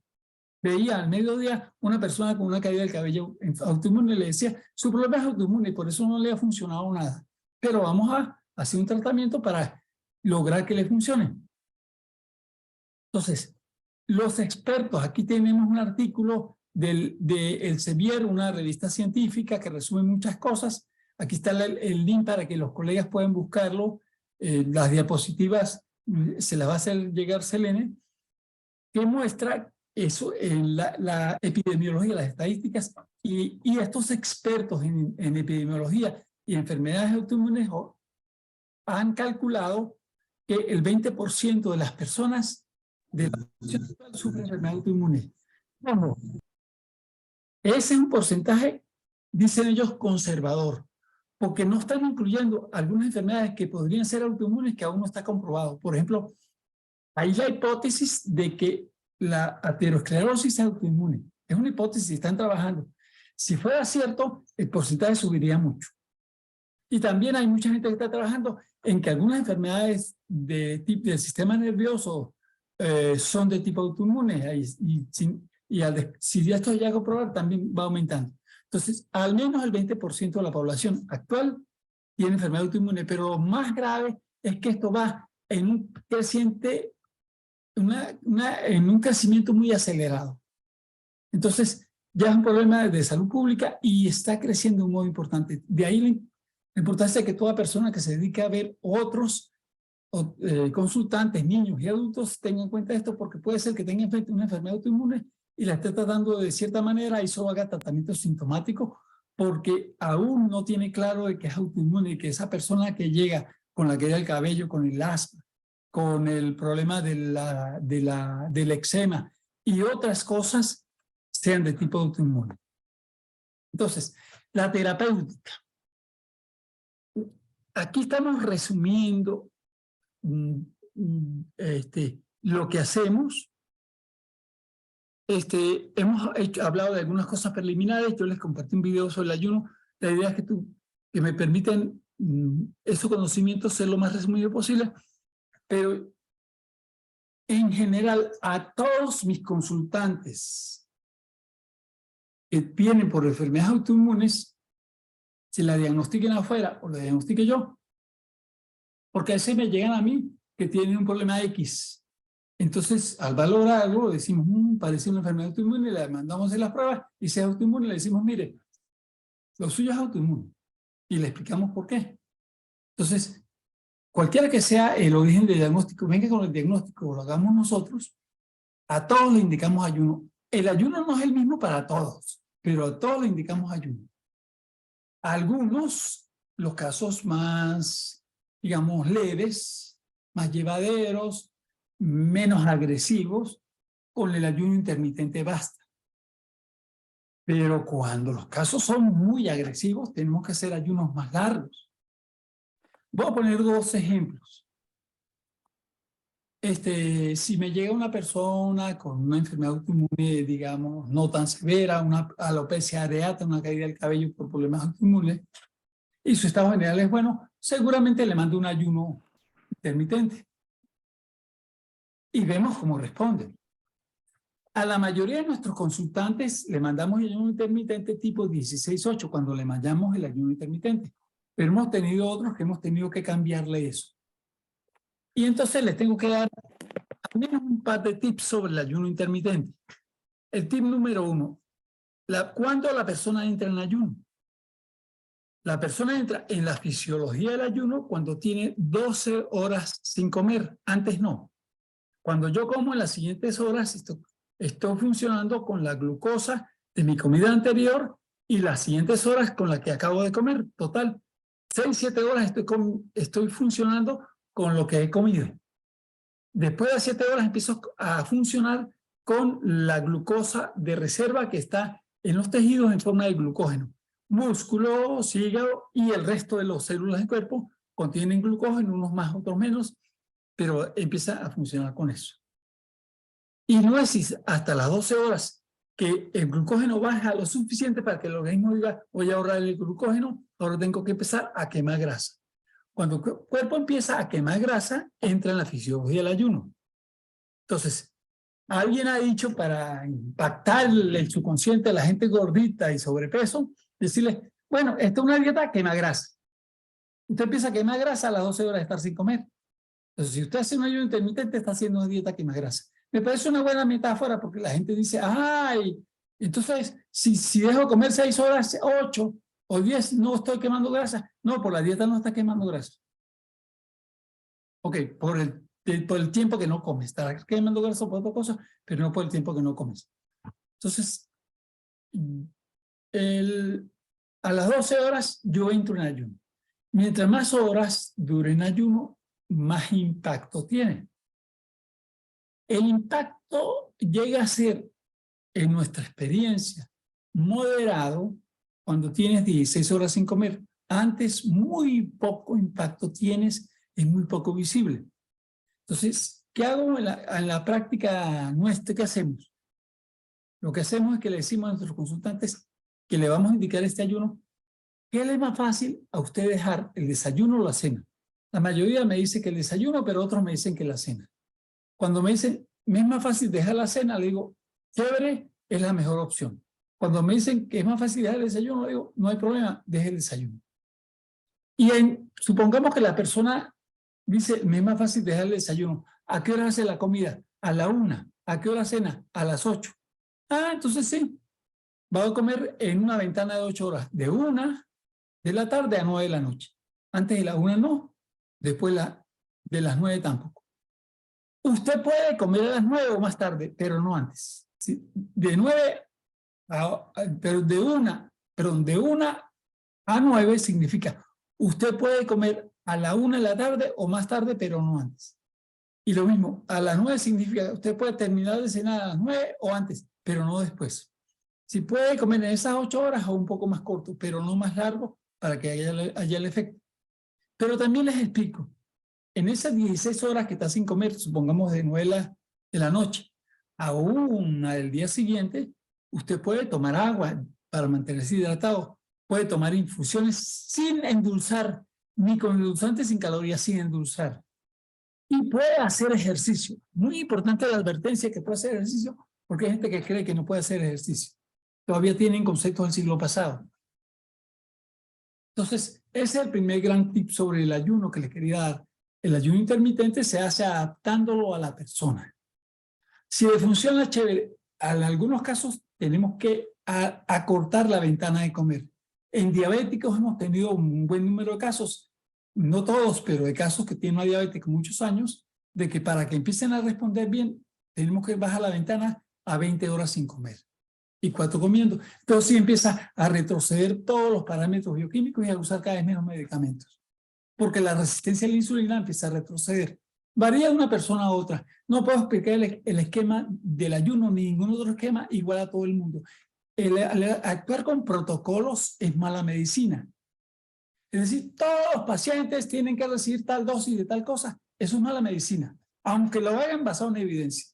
veía al mediodía una persona con una caída del cabello autoinmune y le decía, su problema es autoinmune y por eso no le ha funcionado nada. Pero vamos a hacer un tratamiento para lograr que le funcione. Entonces, los expertos, aquí tenemos un artículo de Elsevier, una revista científica que resume muchas cosas. Aquí está el link para que los colegas puedan buscarlo. Las diapositivas se las va a hacer llegar Selene, que muestra eso en la epidemiología, las estadísticas, y estos expertos en epidemiología y enfermedades autoinmunes han calculado que el 20% de las personas de la población actual sufren enfermedades autoinmunes. ¿Cómo? Ese es un porcentaje, dicen ellos, conservador, porque no están incluyendo algunas enfermedades que podrían ser autoinmunes que aún no está comprobado. Por ejemplo, hay la hipótesis de que la aterosclerosis es autoinmune. Es una hipótesis, están trabajando. Si fuera cierto, el porcentaje subiría mucho. Y también hay mucha gente que está trabajando en que algunas enfermedades del sistema nervioso son de tipo autoinmune. Si esto ya a probar, también va aumentando. Entonces, al menos el 20% de la población actual tiene enfermedad autoinmune, pero lo más grave es que esto va en un creciente en un crecimiento muy acelerado. Entonces, ya es un problema de salud pública y está creciendo de un modo importante. De ahí la importancia de que toda persona que se dedique a ver otros consultantes, niños y adultos, tengan en cuenta esto, porque puede ser que tenga una enfermedad autoinmune y la esté tratando de cierta manera y solo haga tratamiento sintomático, porque aún no tiene claro de que es autoinmune y que esa persona que llega con la caída del cabello, con el asma, con el problema del eczema y otras cosas sean de tipo autoinmune. Entonces, la terapéutica. Aquí estamos resumiendo lo que hacemos. Hemos hablado de algunas cosas preliminares. Yo les compartí un video sobre el ayuno. La idea es que me permiten esos conocimientos ser lo más resumido posible. Pero en general, a todos mis consultantes que vienen por enfermedades autoinmunes, si la diagnostiquen afuera o la diagnostique yo, porque a veces me llegan a mí que tienen un problema X. Entonces, al valorarlo, decimos, parece una enfermedad autoinmune, le mandamos en las pruebas y si es autoinmune, le decimos, mire, lo suyo es autoinmune. Y le explicamos por qué. Entonces, cualquiera que sea el origen del diagnóstico, venga con el diagnóstico o lo hagamos nosotros, a todos le indicamos ayuno. el ayuno no es el mismo para todos, pero a todos le indicamos ayuno. A algunos, los casos más, digamos, leves, más llevaderos, menos agresivos, con el ayuno intermitente basta. Pero cuando los casos son muy agresivos, tenemos que hacer ayunos más largos. Voy a poner dos ejemplos. Si me llega una persona con una enfermedad autoinmune, digamos, no tan severa, una alopecia areata, una caída del cabello por problemas autoinmunes, y su estado general es bueno, seguramente le mando un ayuno intermitente. Y vemos cómo responde. A la mayoría de nuestros consultantes le mandamos el ayuno intermitente tipo 16-8 cuando le mandamos el ayuno intermitente. Pero hemos tenido otros que hemos tenido que cambiarle eso. Y entonces les tengo que dar al menos un par de tips sobre el ayuno intermitente. El tip número 1. ¿Cuándo la persona entra en ayuno? La persona entra en la fisiología del ayuno cuando tiene 12 horas sin comer. Antes no. Cuando yo como en las siguientes horas, estoy funcionando con la glucosa de mi comida anterior y las siguientes horas con la que acabo de comer. Total, 6-7 horas estoy funcionando con lo que he comido. Después de 7 horas empiezo a funcionar con la glucosa de reserva que está en los tejidos en forma de glucógeno. Músculo, hígado y el resto de las células del cuerpo contienen glucógeno, unos más, otros menos, pero empieza a funcionar con eso. Y no es hasta las 12 horas que el glucógeno baja lo suficiente para que el organismo diga, voy a ahorrar el glucógeno, ahora tengo que empezar a quemar grasa. Cuando el cuerpo empieza a quemar grasa, entra en la fisiología del ayuno. Entonces, alguien ha dicho para impactar el subconsciente de la gente gordita y sobrepeso, decirle, bueno, esta es una dieta quema grasa. Usted empieza a quemar grasa a las 12 horas de estar sin comer. Entonces, si usted hace un ayuno intermitente, está haciendo una dieta quema grasa. Me parece una buena metáfora porque la gente dice, ay, entonces, si dejo de comer 6 horas, 8 o 10, no estoy quemando grasa. No, por la dieta no está quemando grasa. Ok, por el tiempo que no comes. Estará quemando grasa por otra cosa, pero no por el tiempo que no comes. Entonces, a las 12 horas yo entro en ayuno. Mientras más horas dure en ayuno, más impacto tiene. El impacto llega a ser, en nuestra experiencia, moderado cuando tienes 16 horas sin comer. Antes, muy poco impacto tienes, es muy poco visible. Entonces, ¿qué hago en la práctica nuestra? ¿Qué hacemos? Lo que hacemos es que le decimos a nuestros consultantes que le vamos a indicar este ayuno. ¿Qué le es más fácil a usted dejar, el desayuno o la cena? La mayoría me dice que el desayuno, pero otros me dicen que la cena. Cuando me dicen, me es más fácil dejar la cena, le digo, chévere, es la mejor opción. Cuando me dicen que es más fácil dejar el desayuno, le digo, no hay problema, deje el desayuno. Y supongamos que la persona dice, me es más fácil dejar el desayuno. ¿A qué hora hace la comida? A la 1. ¿A qué hora cena? A las 8. Ah, entonces sí. Va a comer en una ventana de 8 horas. De 1 de la tarde a 9 de la noche. Antes de la 1 no. Después de las 9 tampoco. Usted puede comer a las 9 o más tarde, pero no antes. ¿Sí? De 9 pero de 1 a 9 significa usted puede comer a la 1 de la tarde o más tarde, pero no antes. Y lo mismo, a las 9 significa usted puede terminar de cenar a las 9 o antes, pero no después. Si puede comer en esas 8 horas o un poco más corto, pero no más largo para que haya el efecto. Pero también les explico, en esas 16 horas que está sin comer, supongamos de 9 de la noche a 1 del día siguiente, usted puede tomar agua para mantenerse hidratado, puede tomar infusiones sin endulzar, ni con endulzantes sin calorías, sin endulzar. Y puede hacer ejercicio. Muy importante la advertencia que puede hacer ejercicio, porque hay gente que cree que no puede hacer ejercicio. Todavía tienen conceptos del siglo pasado. Entonces, ese es el primer gran tip sobre el ayuno que les quería dar. El ayuno intermitente se hace adaptándolo a la persona. Si le funciona chévere, en algunos casos tenemos que acortar la ventana de comer. En diabéticos hemos tenido un buen número de casos, no todos, pero de casos que tienen una diabetes muchos años, de que para que empiecen a responder bien, tenemos que bajar la ventana a 20 horas sin comer y 4 comiendo. Entonces sí empieza a retroceder todos los parámetros bioquímicos y a usar cada vez menos medicamentos, porque la resistencia a la insulina empieza a retroceder. Varía de una persona a otra. No puedo explicar el esquema del ayuno ni ningún otro esquema igual a todo el mundo. El actuar con protocolos es mala medicina. Es decir, todos los pacientes tienen que recibir tal dosis de tal cosa. Eso es mala medicina, aunque lo hagan basado en evidencia.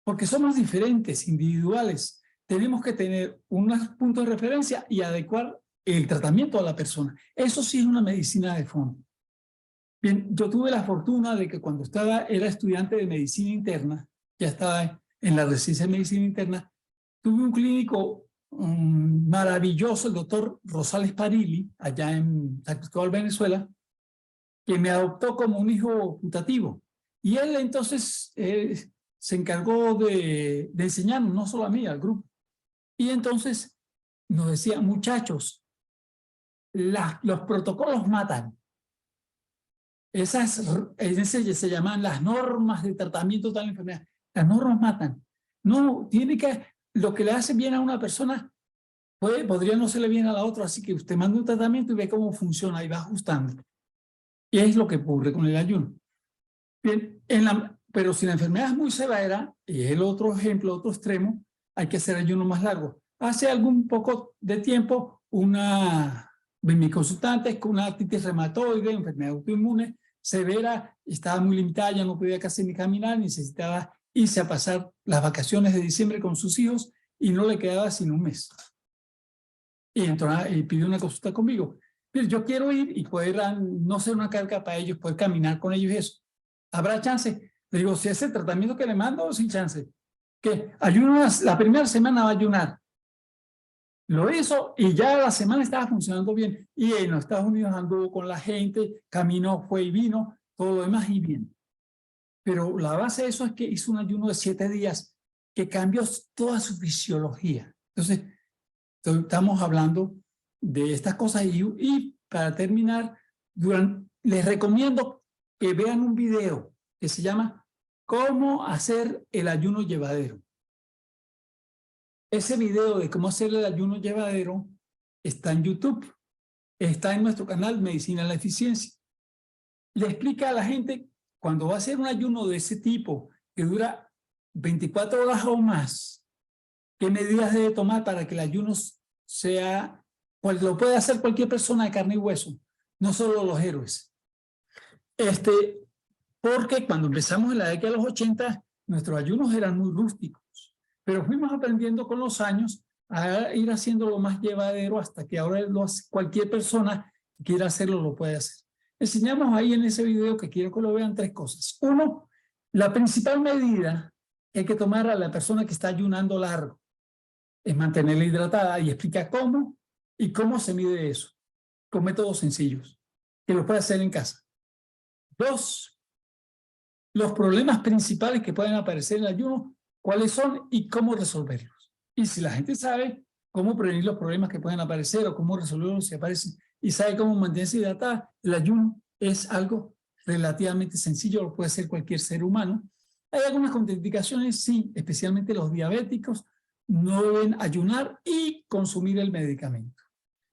Porque somos diferentes, individuales. Tenemos que tener unos puntos de referencia y adecuar el tratamiento a la persona. Eso sí es una medicina de fondo. Bien, yo tuve la fortuna de que cuando era estudiante de medicina interna, ya estaba en la residencia de medicina interna, tuve un clínico maravilloso, el doctor Rosales Parili, allá en San Cristóbal, Venezuela, que me adoptó como un hijo putativo. Y él entonces se encargó de enseñarnos, no solo a mí, al grupo. Y entonces nos decía, muchachos, los protocolos matan. Esas se llaman las normas de tratamiento de la enfermedad. Las normas matan. No, tiene que, lo que le hace bien a una persona podría no hacerle bien a la otra, así que usted manda un tratamiento y ve cómo funciona y va ajustando. Y es lo que ocurre con el ayuno. Bien, pero si la enfermedad es muy severa, y es el otro ejemplo, otro extremo, hay que hacer ayuno más largo. Hace algún poco de tiempo, mi consultante con una artritis reumatoide, enfermedad autoinmune severa, estaba muy limitada, ya no podía casi ni caminar, necesitaba irse a pasar las vacaciones de diciembre con sus hijos y no le quedaba sino un mes. Y entonces pidió una consulta conmigo. Pero yo quiero ir y poder no ser una carga para ellos, poder caminar con ellos y eso. ¿Habrá chance? Le digo, si es el tratamiento que le mando, sin chance. Que la primera semana va a ayunar. Lo hizo y ya la semana estaba funcionando bien. Y en los Estados Unidos anduvo con la gente, caminó, fue y vino, todo lo demás y bien. Pero la base de eso es que hizo un ayuno de 7 días que cambió toda su fisiología. Entonces, estamos hablando de estas cosas y para terminar, les recomiendo que vean un video que se llama ¿Cómo hacer el ayuno llevadero? Ese video de cómo hacer el ayuno llevadero está en YouTube, está en nuestro canal Medicina de la Eficiencia. Le explica a la gente cuando va a hacer un ayuno de ese tipo que dura 24 horas o más, qué medidas debe tomar para que el ayuno sea, pues lo puede hacer cualquier persona de carne y hueso, no solo los héroes. Porque cuando empezamos en la década de los 80, nuestros ayunos eran muy rústicos, pero fuimos aprendiendo con los años a ir haciéndolo más llevadero hasta que ahora cualquier persona que quiera hacerlo lo puede hacer. Enseñamos ahí en ese video, que quiero que lo vean, 3 cosas. 1, la principal medida que hay que tomar a la persona que está ayunando largo es mantenerla hidratada, y explica cómo y cómo se mide eso, con métodos sencillos, que lo puede hacer en casa. 2, los problemas principales que pueden aparecer en el ayuno, cuáles son y cómo resolverlos. Y si la gente sabe cómo prevenir los problemas que pueden aparecer o cómo resolverlos si aparecen, y sabe cómo mantenerse hidratada, el ayuno es algo relativamente sencillo, lo puede hacer cualquier ser humano. Hay algunas contraindicaciones, sí, especialmente los diabéticos no deben ayunar y consumir el medicamento.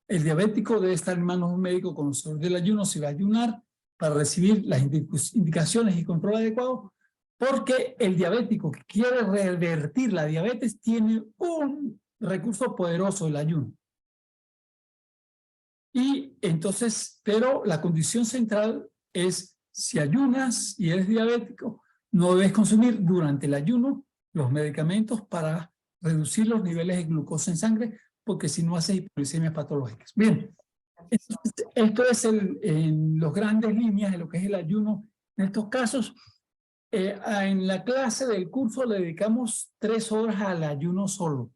El diabético debe estar en manos de un médico conocedor del ayuno si va a ayunar, para recibir las indicaciones y control adecuado, porque el diabético que quiere revertir la diabetes tiene un recurso poderoso, el ayuno. Y entonces, pero la condición central es, si ayunas y eres diabético, no debes consumir durante el ayuno los medicamentos para reducir los niveles de glucosa en sangre, porque si no haces hipoglucemias patológicas. Bien. Entonces, esto es en las grandes líneas de lo que es el ayuno. En estos casos, en la clase del curso le dedicamos 3 horas al ayuno solo.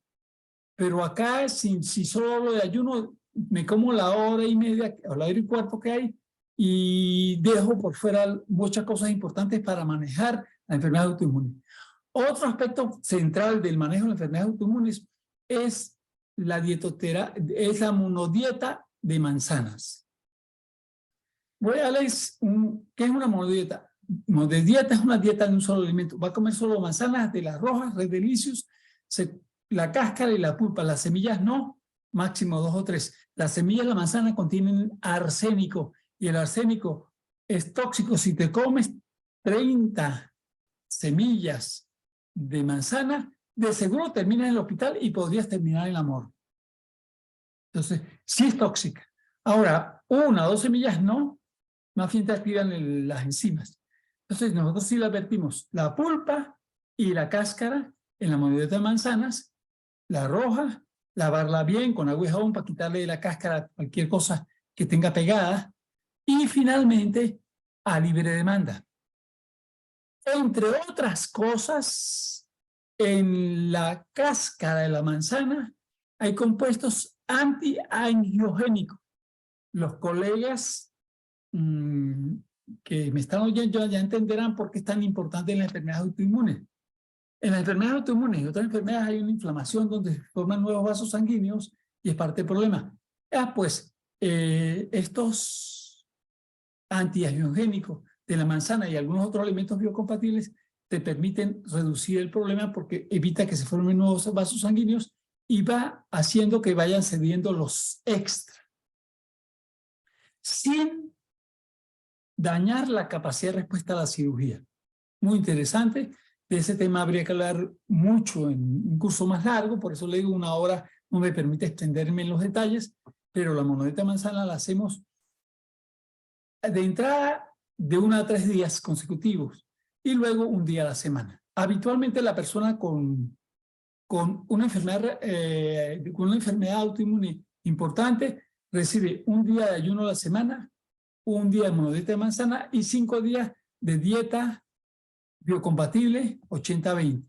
Pero acá, si solo hablo de ayuno, me como la hora y media o la hora y cuarto que hay y dejo por fuera muchas cosas importantes para manejar la enfermedad autoinmune. Otro aspecto central del manejo de la enfermedad autoinmune es la monodieta de manzanas. Voy a darles qué es una monodieta. de dieta, es una dieta de un solo alimento. Va a comer solo manzanas de las rojas, Red Delicious, la cáscara y la pulpa. Las semillas no, máximo 2 o 3. Las semillas de la manzana contienen arsénico y el arsénico es tóxico. Si te comes 30 semillas de manzana, de seguro terminas en el hospital y podrías terminar en la morgue. Entonces, sí es tóxica. Ahora, 1 o 2 semillas no, más bien te activan las enzimas. Entonces, nosotros sí le advertimos la pulpa y la cáscara en la monedita de manzanas, la roja, lavarla bien con agua y jabón para quitarle la cáscara cualquier cosa que tenga pegada. Y finalmente, a libre demanda. Entre otras cosas, en la cáscara de la manzana hay compuestos antiangiogénicos. Los colegas que me están oyendo ya entenderán por qué es tan importante en las enfermedades autoinmunes. En las enfermedades autoinmunes y otras enfermedades hay una inflamación donde se forman nuevos vasos sanguíneos y es parte del problema. Estos antiangiogénicos de la manzana y algunos otros alimentos biocompatibles te permiten reducir el problema porque evita que se formen nuevos vasos sanguíneos y va haciendo que vayan cediendo los extra, sin dañar la capacidad de respuesta a la cirugía. Muy interesante. De ese tema habría que hablar mucho en un curso más largo, por eso le digo 1 hora no me permite extenderme en los detalles, pero la monedita de manzana la hacemos de entrada de 1 a 3 días consecutivos y luego 1 día a la semana. Habitualmente la persona con una enfermedad autoinmune importante recibe 1 día de ayuno a la semana, 1 día de monedita de manzana y 5 días de dieta biocompatible 80-20.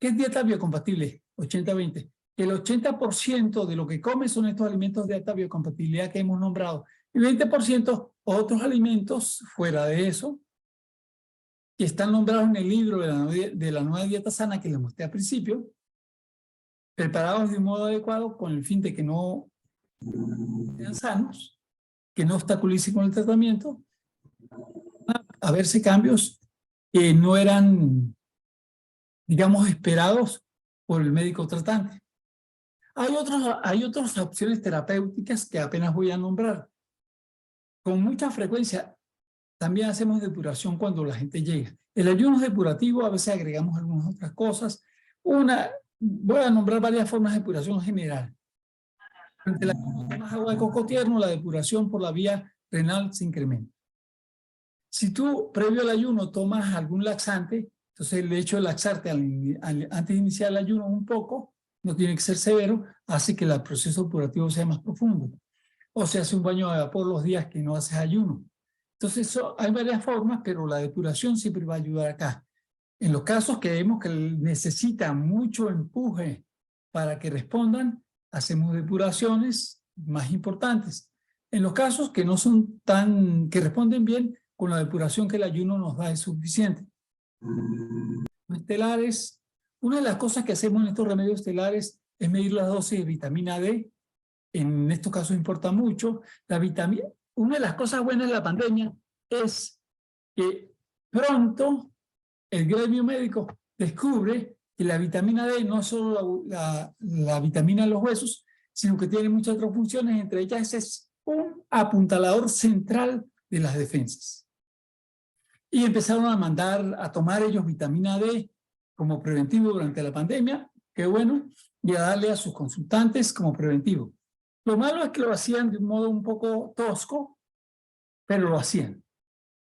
¿Qué es dieta biocompatible 80-20? El 80% de lo que come son estos alimentos de alta biocompatibilidad que hemos nombrado. Y 20% otros alimentos fuera de eso, que están nombrados en el libro de la nueva dieta sana que les mostré al principio, preparados de un modo adecuado con el fin de que no sean sanos, que no obstaculicen con el tratamiento, a verse cambios que no eran, digamos, esperados por el médico tratante. Hay otras opciones terapéuticas que apenas voy a nombrar. Con mucha frecuencia también hacemos depuración cuando la gente llega. El ayuno es depurativo, a veces agregamos algunas otras cosas. Voy a nombrar varias formas de depuración general. Durante la tomas agua de coco tierno, la depuración por la vía renal se incrementa. Si tú, previo al ayuno, tomas algún laxante, entonces el hecho de laxarte antes de iniciar el ayuno un poco, no tiene que ser severo, hace que el proceso depurativo sea más profundo. O se hace un baño de vapor los días que no haces ayuno. Entonces, hay varias formas, pero la depuración siempre va a ayudar acá. En los casos que vemos que necesitan mucho empuje para que respondan, hacemos depuraciones más importantes. En los casos que no son que responden bien, con la depuración que el ayuno nos da es suficiente. Estelares. Una de las cosas que hacemos en estos remedios estelares es medir las dosis de vitamina D. En estos casos importa mucho. Una de las cosas buenas de la pandemia es que pronto el gremio médico descubre que la vitamina D no es solo la vitamina de los huesos, sino que tiene muchas otras funciones, entre ellas es un apuntalador central de las defensas. Y empezaron a tomar ellos vitamina D como preventivo durante la pandemia, qué bueno, y a darle a sus consultantes como preventivo. Lo malo es que lo hacían de un modo un poco tosco, pero lo hacían.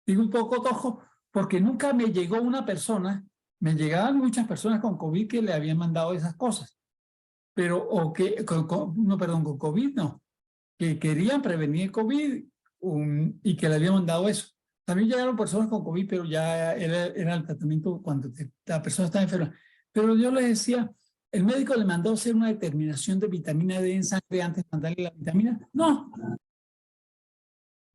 Digo un poco tosco porque nunca me llegó una persona, me llegaban muchas personas con COVID que le habían mandado esas cosas, pero, con COVID no, que querían prevenir COVID y que le habían mandado eso. También llegaron personas con COVID, pero ya era el tratamiento cuando la persona estaba enferma. Pero yo les decía, ¿el médico le mandó hacer una determinación de vitamina D en sangre antes de mandarle la vitamina? No.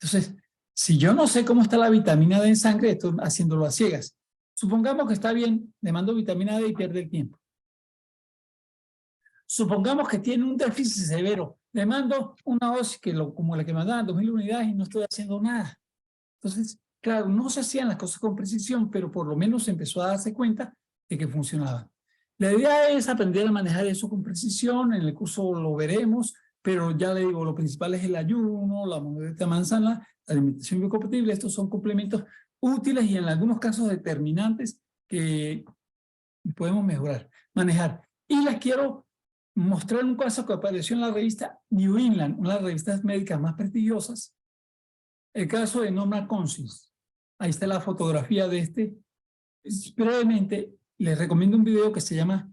Entonces, si yo no sé cómo está la vitamina D en sangre, estoy haciéndolo a ciegas. Supongamos que está bien, le mando vitamina D y pierde el tiempo. Supongamos que tiene un déficit severo, le mando una dosis como la que me mandaban, 2000 unidades y no estoy haciendo nada. Entonces, Claro, no se hacían las cosas con precisión, pero por lo menos se empezó a darse cuenta de que funcionaban. La idea es aprender a manejar eso con precisión, en el curso lo veremos, pero ya le digo, lo principal es el ayuno, la monedita manzana, la alimentación biocompatible. Estos son complementos útiles y en algunos casos determinantes que podemos mejorar, manejar. Y les quiero mostrar un caso que apareció en la revista New England, una de las revistas médicas más prestigiosas, el caso de Norman Cousins. Ahí está la fotografía de este. Brevemente, les recomiendo un video que se llama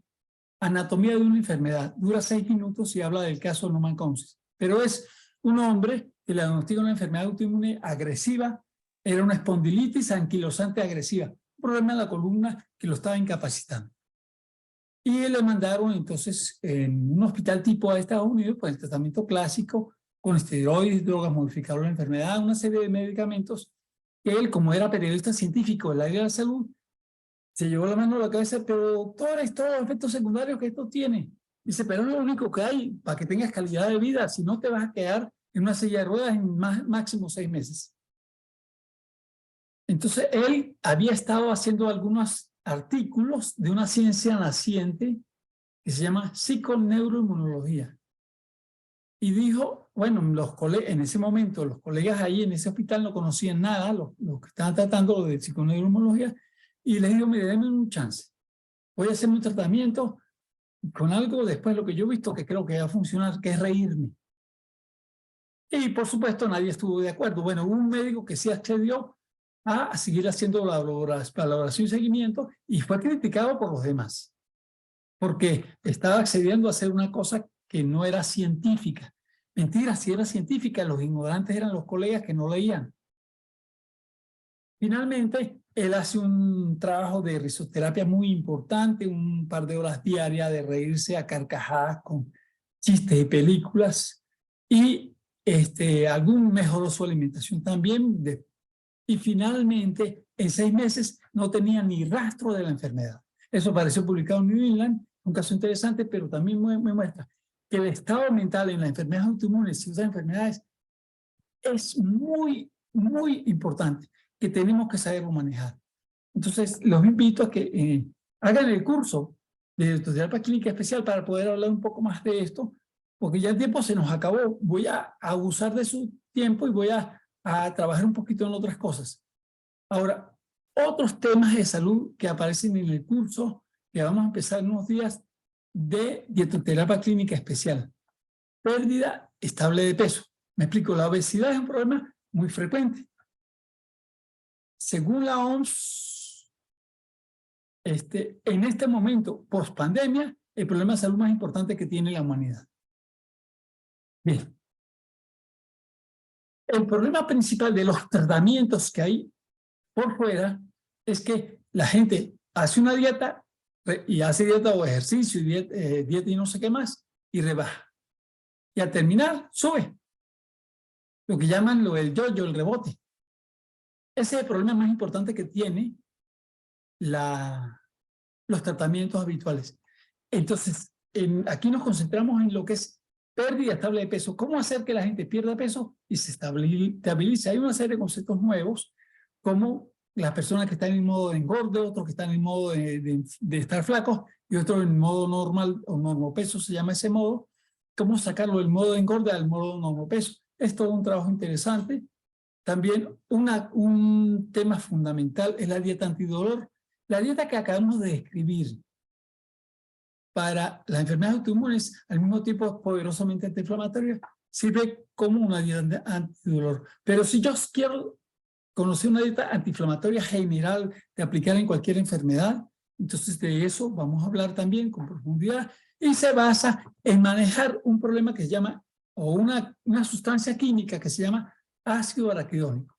Anatomía de una enfermedad. Dura 6 minutos y habla del caso de Norman Cousins. Pero es un hombre que le diagnostica una enfermedad autoinmune agresiva. Era una espondilitis anquilosante agresiva. Un problema en la columna que lo estaba incapacitando. Y le mandaron entonces en un hospital tipo de Estados Unidos, pues el tratamiento clásico, con esteroides, drogas modificadoras de la enfermedad, una serie de medicamentos, que él, como era periodista científico del área de la salud, se llevó la mano a la cabeza, pero doctor, es todos los efectos secundarios que esto tiene. Dice, pero es lo único que hay para que tengas calidad de vida, si no te vas a quedar en una silla de ruedas en máximo 6 meses. Entonces, él había estado haciendo algunos artículos de una ciencia naciente que se llama psiconeuroinmunología. Y dijo, bueno, en ese momento los colegas ahí en ese hospital no conocían nada, los que estaban tratando de psiconeuroinmunología, y les digo, mire, denme un chance. Voy a hacer un tratamiento con algo después de lo que yo he visto que creo que va a funcionar, que es reírme. Y por supuesto nadie estuvo de acuerdo. Bueno, hubo un médico que sí accedió a seguir haciendo la valoración y seguimiento y fue criticado por los demás. Porque estaba accediendo a hacer una cosa que no era científica. Mentira, si era científica, los ignorantes eran los colegas que no leían. Finalmente, él hace un trabajo de risoterapia muy importante, un par de horas diarias de reírse a carcajadas con chistes y películas, y algún mejoró su alimentación también, y finalmente, en 6 meses, no tenía ni rastro de la enfermedad. Eso apareció publicado en New England, un caso interesante, pero también me muestra que el estado mental en las enfermedades autoinmunes y otras enfermedades es muy, muy importante, que tenemos que saberlo manejar. Entonces, los invito a que hagan el curso de terapia clínica especial para poder hablar un poco más de esto, porque ya el tiempo se nos acabó. Voy a abusar de su tiempo y voy a trabajar un poquito en otras cosas. Ahora, otros temas de salud que aparecen en el curso, que vamos a empezar en unos días, de dietoterapia clínica especial. Pérdida estable de peso. Me explico, la obesidad es un problema muy frecuente. Según la OMS, en este momento, post pandemia, el problema de salud más importante que tiene la humanidad. Bien. El problema principal de los tratamientos que hay por fuera es que la gente hace una dieta y hace dieta o ejercicio, y dieta y no sé qué más, y rebaja. Y al terminar, sube. Lo que llaman el yo-yo, el rebote. Ese es el problema más importante que tiene los tratamientos habituales. Entonces, aquí nos concentramos en lo que es pérdida estable de peso. ¿Cómo hacer que la gente pierda peso y se estabilice? Hay una serie de conceptos nuevos, como las personas que están en modo de engorde, otros que están en modo de estar flacos y otros en modo normal o normopeso, se llama ese modo. ¿Cómo sacarlo del modo de engorde al modo normopeso? Es todo un trabajo interesante. También un tema fundamental es la dieta antidolor. La dieta que acabamos de describir para las enfermedades autoinmunes, al mismo tiempo poderosamente antiinflamatoria, sirve como una dieta antidolor. Pero si yo quiero conocer una dieta antiinflamatoria general de aplicar en cualquier enfermedad, entonces de eso vamos a hablar también con profundidad, y se basa en manejar un problema que se llama, o una sustancia química que se llama ácido araquidónico.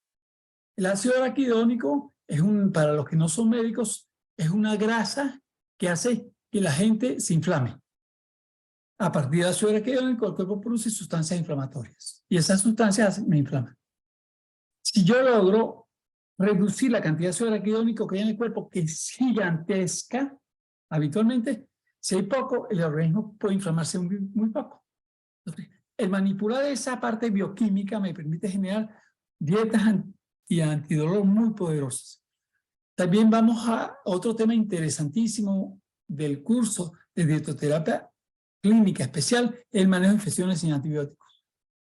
El ácido araquidónico es para los que no son médicos, es una grasa que hace que la gente se inflame. A partir del ácido araquidónico, el cuerpo produce sustancias inflamatorias y esas sustancias me inflaman. Si yo logro reducir la cantidad de ácido araquidónico que hay en el cuerpo, que es gigantesca, habitualmente, si hay poco, el organismo puede inflamarse muy poco. Entonces, el manipular esa parte bioquímica me permite generar dietas y antidolor muy poderosas. También vamos a otro tema interesantísimo del curso de dietoterapia clínica especial, el manejo de infecciones sin antibióticos.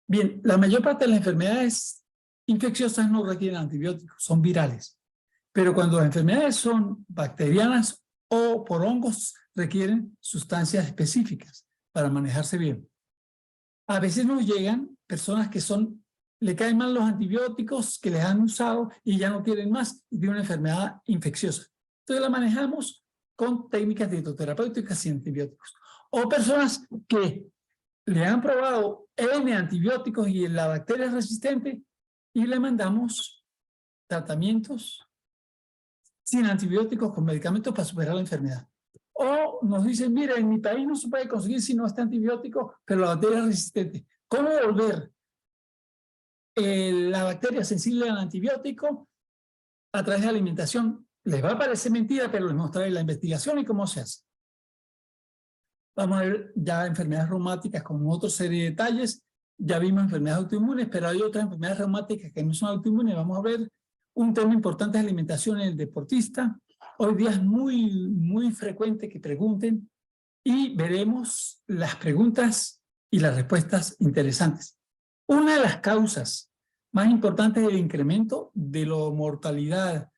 Bien, la mayor parte de las enfermedades infecciosas no requieren antibióticos, son virales. Pero cuando las enfermedades son bacterianas o por hongos, requieren sustancias específicas para manejarse bien. A veces nos llegan personas que le caen mal los antibióticos que les han usado y ya no quieren más y tienen una enfermedad infecciosa. Entonces la manejamos con técnicas dietoterapéuticas sin antibióticos. O personas que le han probado N antibióticos y la bacteria es resistente y le mandamos tratamientos sin antibióticos con medicamentos para superar la enfermedad. O nos dicen, mira, en mi país no se puede conseguir sino este antibiótico, pero la bacteria es resistente. ¿Cómo volver la bacteria sensible al antibiótico a través de alimentación? Les va a parecer mentira, pero les mostraré la investigación y cómo se hace. Vamos a ver ya enfermedades reumáticas con otra serie de detalles. Ya vimos enfermedades autoinmunes, pero hay otras enfermedades reumáticas que no son autoinmunes. Vamos a ver un tema importante de alimentación en el deportista. Hoy día es muy frecuente que pregunten y veremos las preguntas y las respuestas interesantes. Una de las causas más importantes del incremento de la mortalidad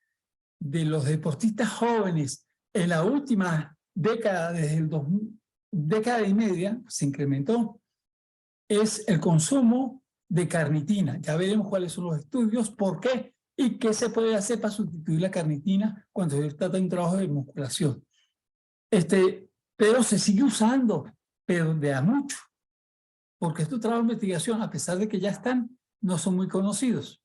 de los deportistas jóvenes en la última década, desde el 2000, década y media, se incrementó, es el consumo de carnitina. Ya veremos cuáles son los estudios, por qué y qué se puede hacer para sustituir la carnitina cuando se trata de un trabajo de musculación. Pero se sigue usando, pero de a mucho, porque estos trabajos de investigación, a pesar de que ya están, no son muy conocidos.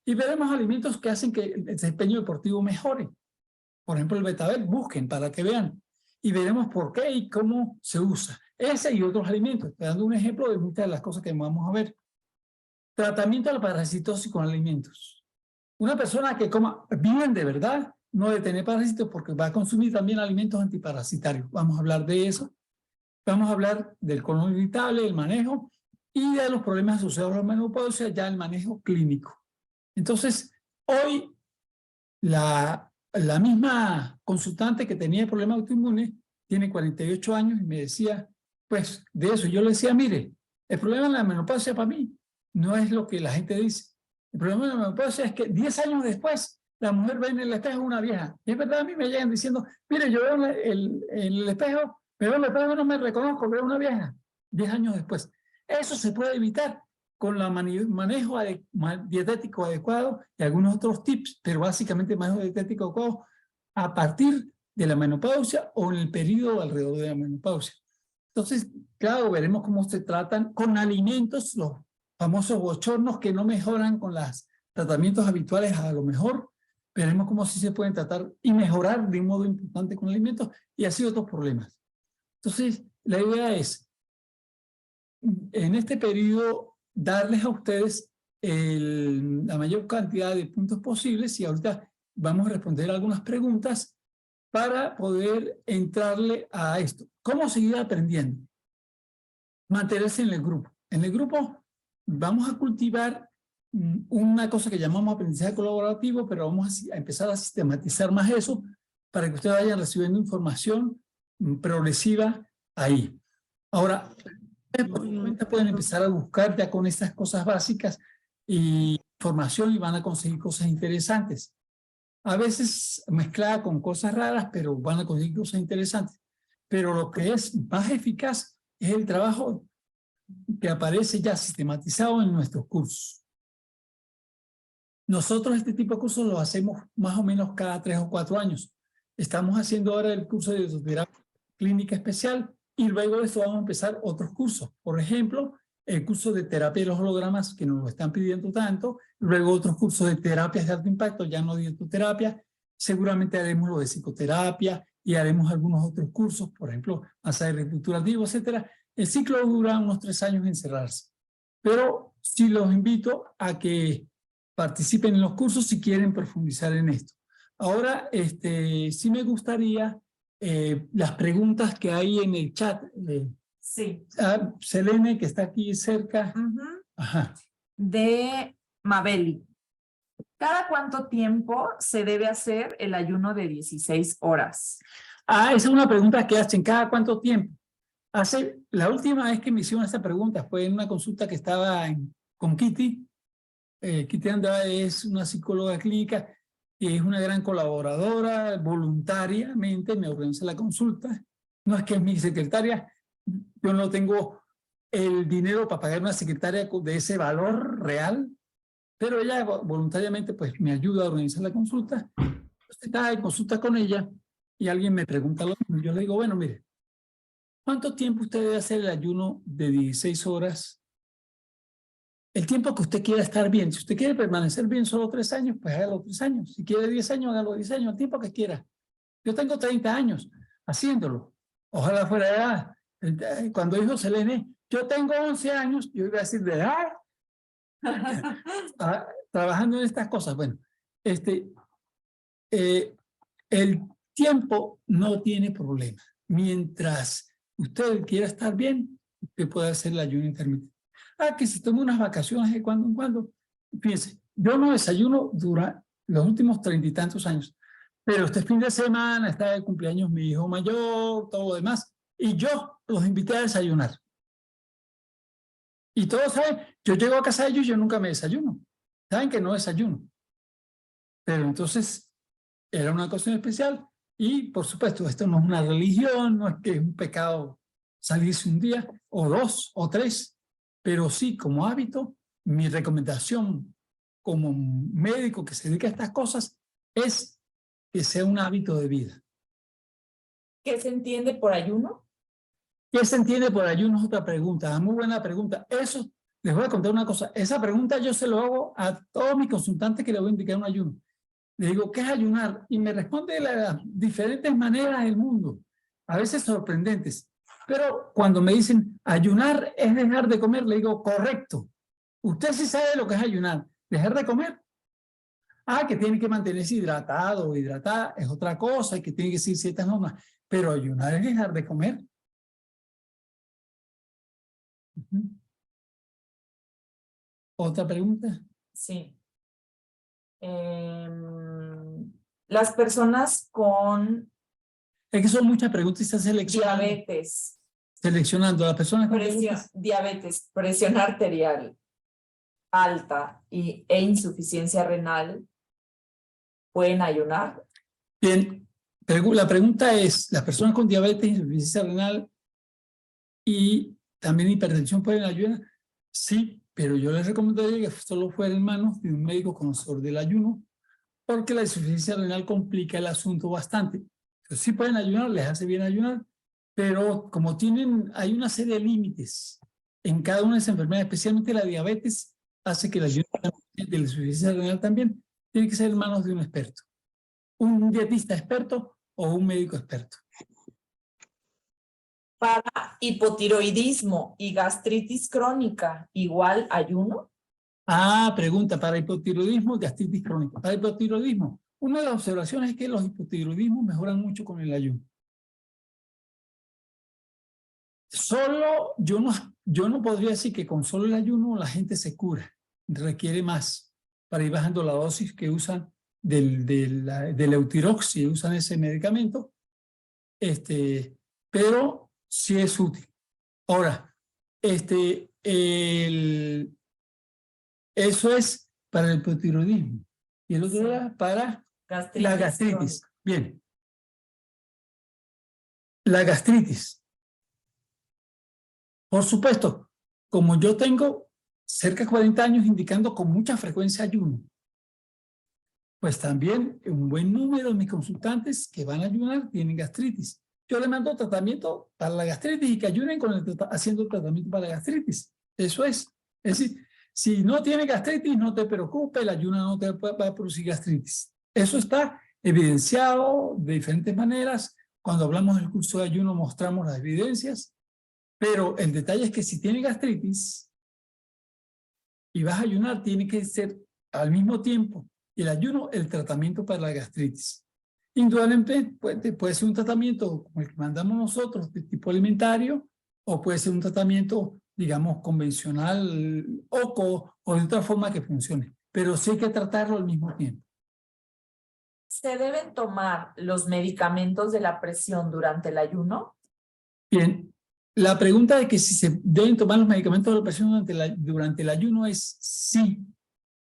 Y veremos alimentos que hacen que el desempeño deportivo mejore. Por ejemplo, el betabel, busquen para que vean. Y veremos por qué y cómo se usa. Ese y otros alimentos. Estoy dando un ejemplo de muchas de las cosas que vamos a ver. Tratamiento de la parasitosis con alimentos. Una persona que coma bien de verdad no debe tener parásitos porque va a consumir también alimentos antiparasitarios. Vamos a hablar de eso. Vamos a hablar del colon irritable, el manejo y de los problemas asociados a la menopausia, ya el manejo clínico. Entonces, hoy la misma consultante que tenía problemas autoinmunes tiene 48 años y me decía, pues de eso, yo le decía, mire, el problema de la menopausia para mí no es lo que la gente dice. El problema de la menopausia es que 10 años después la mujer ve en el espejo una vieja. Y es verdad, a mí me llegan diciendo, mire, yo veo en el espejo, me veo en el espejo, no me reconozco, veo una vieja. 10 años después. Eso se puede evitar con el manejo dietético adecuado y algunos otros tips, pero básicamente manejo dietético adecuado a partir de la menopausia o en el periodo alrededor de la menopausia. Entonces, claro, veremos cómo se tratan con alimentos, los famosos bochornos que no mejoran con los tratamientos habituales a lo mejor. Veremos cómo sí se pueden tratar y mejorar de un modo importante con alimentos y así otros problemas. Entonces, la idea es, en este periodo, darles a ustedes la mayor cantidad de puntos posibles y ahorita vamos a responder algunas preguntas para poder entrarle a esto. ¿Cómo seguir aprendiendo? Mantenerse en el grupo. En el grupo vamos a cultivar una cosa que llamamos aprendizaje colaborativo, pero vamos a empezar a sistematizar más eso para que ustedes vayan recibiendo información progresiva ahí. Ahora, pueden empezar a buscar ya con estas cosas básicas y información y van a conseguir cosas interesantes. A veces mezclada con cosas raras, pero van a conseguir cosas interesantes. Pero lo que es más eficaz es el trabajo que aparece ya sistematizado en nuestros cursos. Nosotros este tipo de cursos los hacemos más o menos cada 3 o 4 años. Estamos haciendo ahora el curso de dietoterapia clínica especial y luego de esto vamos a empezar otros cursos. Por ejemplo, el curso de terapia de los hologramas, que nos lo están pidiendo tanto, luego otros cursos de terapias de alto impacto, ya no dietoterapia, seguramente haremos lo de psicoterapia y haremos algunos otros cursos, por ejemplo, masaje reestructurativo, etcétera. El ciclo dura unos 3 años en cerrarse, pero sí los invito a que participen en los cursos si quieren profundizar en esto. Ahora, sí me gustaría las preguntas que hay en el chat.
Sí.
Selene, que está aquí cerca. Ajá.
De Mabeli. ¿Cada cuánto tiempo se debe hacer el ayuno de 16 horas?
Ah, esa es una pregunta que hacen cada cuánto tiempo. La última vez que me hicieron esta pregunta fue en una consulta que estaba con Kitty. Kitty Andrade es una psicóloga clínica y es una gran colaboradora, voluntariamente me organiza la consulta. No es que es mi secretaria, yo no tengo el dinero para pagar una secretaria de ese valor real, pero ella voluntariamente pues me ayuda a organizar la consulta. Entonces estaba en consulta con ella y alguien me pregunta lo mismo. Yo le digo, bueno, mire, ¿cuánto tiempo usted debe hacer el ayuno de 16 horas? El tiempo que usted quiera estar bien. Si usted quiere permanecer bien solo 3 años, pues hágalo 3 años. Si quiere 10 años, hágalo 10 años, el tiempo que quiera. Yo tengo 30 años haciéndolo. Ojalá fuera de edad. Cuando dijo Selene, yo tengo 11 años, yo iba a decir de edad. Trabajando en estas cosas. Bueno, el tiempo no tiene problema. Mientras usted quiera estar bien, usted puede hacer el ayuno intermitente. Que si tomo unas vacaciones de cuando en cuando. Fíjense, yo no desayuno durante los últimos 30 y tantos años, pero este fin de semana está de cumpleaños mi hijo mayor, todo lo demás, y yo los invité a desayunar. Y todos saben, yo llego a casa de ellos y yo nunca me desayuno. Saben que no desayuno. Pero entonces era una cuestión especial y, por supuesto, esto no es una religión, no es que es un pecado salirse un día, o 2, o 3, pero sí, como hábito, mi recomendación como médico que se dedica a estas cosas es que sea un hábito de vida.
¿Qué se entiende por ayuno?
¿Qué se entiende por ayuno? Es otra pregunta, muy buena pregunta. Eso, les voy a contar una cosa, esa pregunta yo se lo hago a todos mis consultantes que les voy a indicar un ayuno. Le digo, ¿qué es ayunar? Y me responde de las diferentes maneras del mundo, a veces sorprendentes. Pero cuando me dicen, ayunar es dejar de comer, le digo, correcto. Usted sí sabe lo que es ayunar. ¿Dejar de comer? Que tiene que mantenerse hidratado o hidratada es otra cosa y que tiene que seguir ciertas normas. Pero ayunar es dejar de comer. ¿Otra pregunta?
Sí. Las personas con
Es que son muchas preguntas y están seleccionando.
diabetes,
Seleccionando a las personas con
diabetes, presión arterial alta e insuficiencia renal, ¿pueden ayunar?
Bien, la pregunta es, ¿las personas con diabetes, insuficiencia renal y también hipertensión pueden ayunar? Sí, pero yo les recomendaría que solo fuera en manos de un médico conocedor del ayuno, porque la insuficiencia renal complica el asunto bastante. Entonces, sí pueden ayunar, les hace bien ayunar, pero como hay una serie de límites en cada una de esas enfermedades, especialmente la diabetes, hace que el ayuno de la insuficiencia renal también tiene que ser en manos de un experto. Un dietista experto o un médico experto.
Para hipotiroidismo y gastritis crónica, ¿igual ayuno?
Pregunta, para hipotiroidismo, gastritis crónica. Para hipotiroidismo, una de las observaciones es que los hipotiroidismos mejoran mucho con el ayuno. Yo no podría decir que con solo el ayuno la gente se cura. Requiere más para ir bajando la dosis que usan del Eutirox, si usan ese medicamento. Pero sí es útil. Ahora, eso es para el hipotiroidismo. Y el otro era para la gastritis.
Crónica.
Bien. La gastritis. Por supuesto, como yo tengo cerca de 40 años indicando con mucha frecuencia ayuno, pues también un buen número de mis consultantes que van a ayunar tienen gastritis. Yo le mando tratamiento para la gastritis y que ayuden haciendo el tratamiento para la gastritis. Eso es. Es decir, si no tiene gastritis, no te preocupes, el ayuno no te va a producir gastritis. Eso está evidenciado de diferentes maneras. Cuando hablamos del curso de ayuno mostramos las evidencias, pero el detalle es que si tiene gastritis y vas a ayunar, tiene que ser al mismo tiempo el ayuno, el tratamiento para la gastritis. Indudablemente puede ser un tratamiento como el que mandamos nosotros de tipo alimentario o puede ser un tratamiento, digamos, convencional o de otra forma que funcione. pero sí hay que tratarlo al mismo tiempo.
¿Se deben tomar los medicamentos de la presión durante el ayuno?
Bien, la pregunta de que si se deben tomar los medicamentos de la presión durante el ayuno es sí,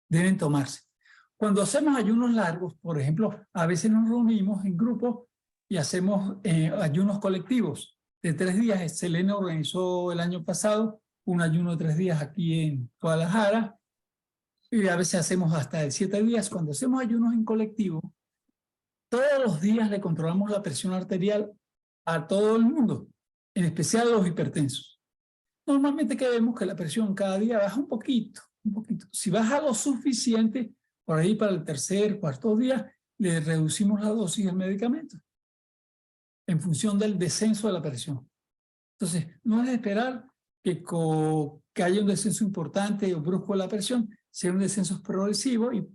deben tomarse. Cuando hacemos ayunos largos, por ejemplo, a veces nos reunimos en grupos y hacemos ayunos colectivos de 3 días. Selena organizó el año pasado un ayuno de 3 días aquí en Guadalajara y a veces hacemos hasta de 7 días. Cuando hacemos ayunos en colectivo, todos los días le controlamos la presión arterial a todo el mundo, en especial a los hipertensos. Normalmente que vemos que la presión cada día baja un poquito, un poquito. Si baja lo suficiente, por ahí para el tercer, cuarto día, le reducimos la dosis del medicamento en función del descenso de la presión. Entonces, no es de esperar que haya un descenso importante o brusco de la presión, sea un descenso progresivo y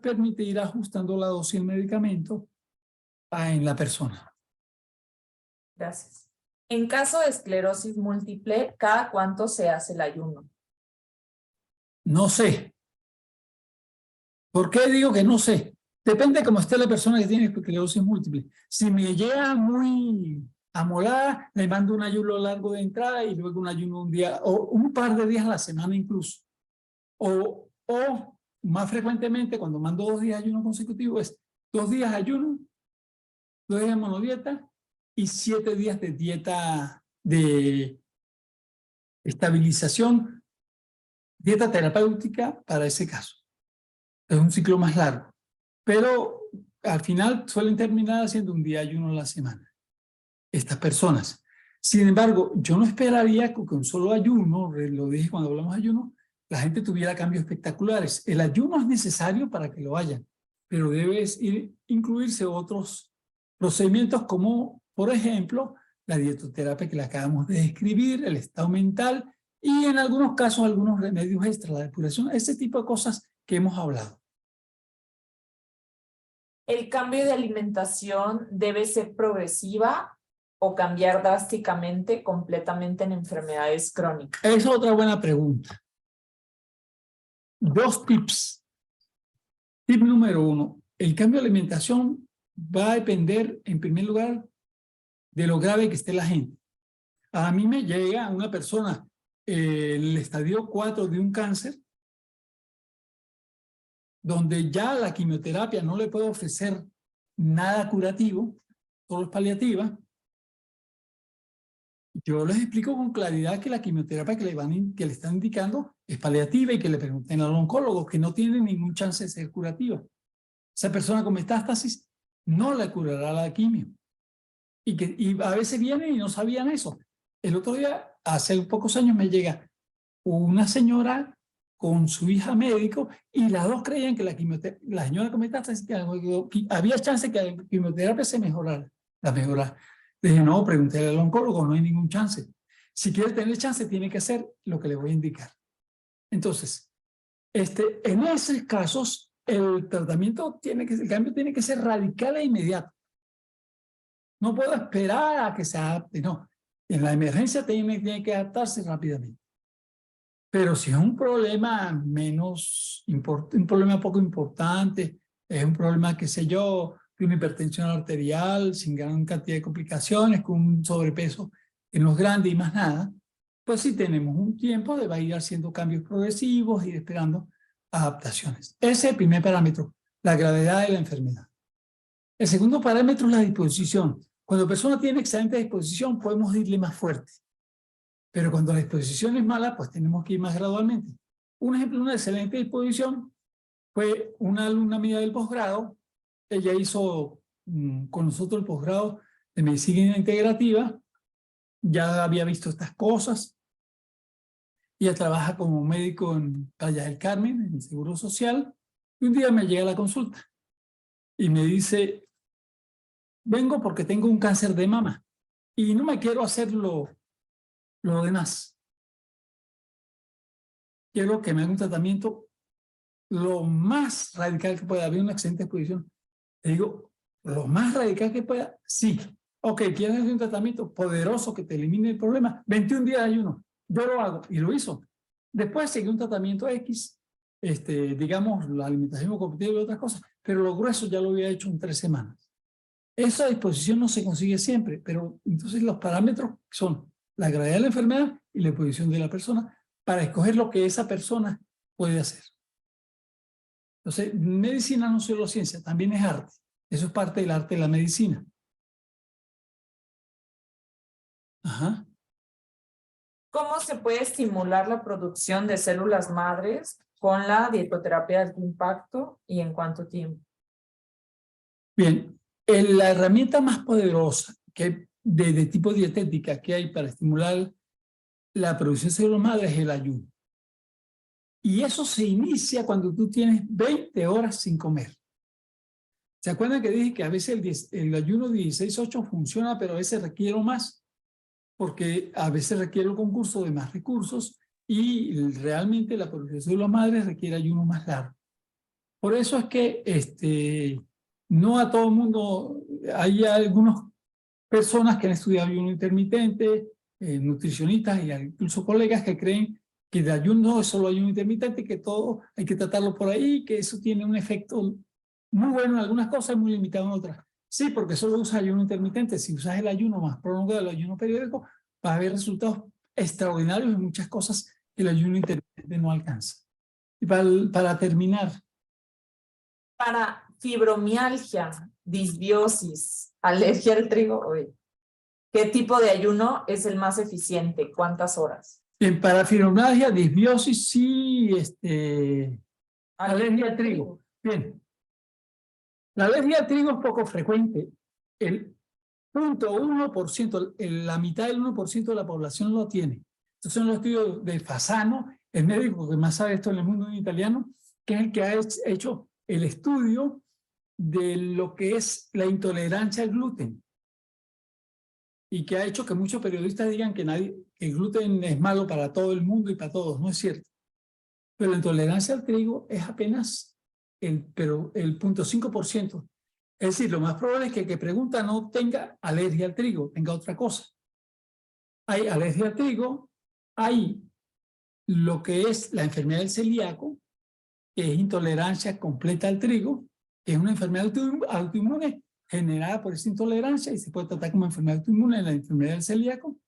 permite ir ajustando la dosis del medicamento en la persona.
Gracias. En caso de esclerosis múltiple, ¿cada cuánto se hace el ayuno?
No sé. ¿Por qué digo que no sé? Depende de cómo esté la persona que tiene esclerosis múltiple. Si me llega muy amolada, le mando un ayuno largo de entrada y luego un ayuno un día o un par de días a la semana incluso. O más frecuentemente, cuando mando 2 días de ayuno consecutivo, es 2 días de ayuno, 2 días de monodieta y 7 días de dieta de estabilización, dieta terapéutica para ese caso. Es un ciclo más largo, pero al final suelen terminar haciendo un día de ayuno a la semana. Estas personas. Sin embargo, yo no esperaría que con un solo ayuno, lo dije cuando hablamos de ayuno, la gente tuviera cambios espectaculares. El ayuno es necesario para que lo haya, pero debe incluirse otros procedimientos como, por ejemplo, la dietoterapia que le acabamos de describir, el estado mental y en algunos casos algunos remedios extra, la depuración, ese tipo de cosas que hemos hablado.
¿El cambio de alimentación debe ser progresiva o cambiar drásticamente completamente en enfermedades crónicas?
Esa es otra buena pregunta. 2 tips. Tip número 1. El cambio de alimentación va a depender, en primer lugar, de lo grave que esté la gente. A mí me llega una persona, el estadio 4 de un cáncer, donde ya la quimioterapia no le puede ofrecer nada curativo, solo es paliativa. Yo les explico con claridad que la quimioterapia que le están indicando es paliativa y que le pregunten al oncólogo que no tiene ningún chance de ser curativa. Esa persona con metástasis no le curará la quimio. Y a veces vienen y no sabían eso. El otro día, hace pocos años, me llega una señora con su hija médico y las dos creían que la señora con metástasis había chance que la quimioterapia se mejorara. La mejorara. Le dije, no, pregúntele al oncólogo, no hay ningún chance. Si quiere tener chance, tiene que hacer lo que le voy a indicar. Entonces, en esos casos, el cambio tiene que ser radical e inmediato. No puedo esperar a que se adapte, no. En la emergencia tiene que adaptarse rápidamente. Pero si es un problema un problema poco importante, es un problema, qué sé yo, de una hipertensión arterial, sin gran cantidad de complicaciones, con un sobrepeso que no es grande y más nada, pues sí tenemos un tiempo de ir haciendo cambios progresivos, ir esperando adaptaciones. Ese es el primer parámetro, la gravedad de la enfermedad. El segundo parámetro es la disposición. Cuando la persona tiene excelente disposición, podemos irle más fuerte. Pero cuando la disposición es mala, pues tenemos que ir más gradualmente. Un ejemplo de una excelente disposición fue una alumna mía del posgrado. Ella hizo con nosotros el posgrado de medicina integrativa. Ya había visto estas cosas. Ella trabaja como médico en Playa del Carmen, en el Seguro Social. Y un día me llega a la consulta y me dice, vengo porque tengo un cáncer de mama y no me quiero hacer lo demás. Quiero que me haga un tratamiento lo más radical que pueda. Había una excelente exposición. Le digo, lo más radical que pueda, sí. Ok, ¿quieres hacer un tratamiento poderoso que te elimine el problema? 21 días de ayuno. Yo lo hago. Y lo hizo. Después seguí un tratamiento X digamos, la alimentación competitiva y otras cosas, pero lo grueso ya lo había hecho en 3 semanas. Esa disposición no se consigue siempre, pero entonces los parámetros son la gravedad de la enfermedad y la disposición de la persona para escoger lo que esa persona puede hacer. Entonces, medicina no es solo ciencia, también es arte. Eso es parte del arte de la medicina. Ajá.
¿Cómo se puede estimular la producción de células madres con la dietoterapia de alto impacto y en cuánto tiempo?
Bien, la herramienta más poderosa de tipo dietética que hay para estimular la producción de células madres es el ayuno. Y eso se inicia cuando tú tienes 20 horas sin comer. ¿Se acuerdan que dije que a veces el ayuno 16-8 funciona, pero a veces requiere más? Porque a veces requiere el concurso de más recursos y realmente la producción de células madres requiere ayuno más largo. Por eso es que no a todo el mundo, hay algunas personas que han estudiado ayuno intermitente, nutricionistas y incluso colegas que creen que de ayuno no es solo ayuno intermitente, que todo hay que tratarlo por ahí, que eso tiene un efecto muy bueno en algunas cosas y muy limitado en otras. Sí, porque solo usas ayuno intermitente. Si usas el ayuno más prolongado, el ayuno periódico, vas a ver resultados extraordinarios en muchas cosas que el ayuno intermitente no alcanza. Y para terminar.
Para fibromialgia, disbiosis, alergia al trigo, ¿qué tipo de ayuno es el más eficiente? ¿Cuántas horas?
Bien, para fibromialgia, disbiosis y alergia al trigo. Bien. La alergia al trigo es poco frecuente. El 0.1%, la mitad del 1% de la población lo tiene. Estos son los estudios de Fasano, el médico que más sabe esto en el mundo italiano, que es el que ha hecho el estudio de lo que es la intolerancia al gluten. Y que ha hecho que muchos periodistas digan que el gluten es malo para todo el mundo y para todos. No es cierto. Pero la intolerancia al trigo es apenas el 0.5%. Es decir, lo más probable es que el que pregunta no tenga alergia al trigo, tenga otra cosa. Hay alergia al trigo, hay lo que es la enfermedad del celíaco, que es intolerancia completa al trigo, que es una enfermedad autoinmune generada por esa intolerancia y se puede tratar como enfermedad autoinmune en la enfermedad del celíaco.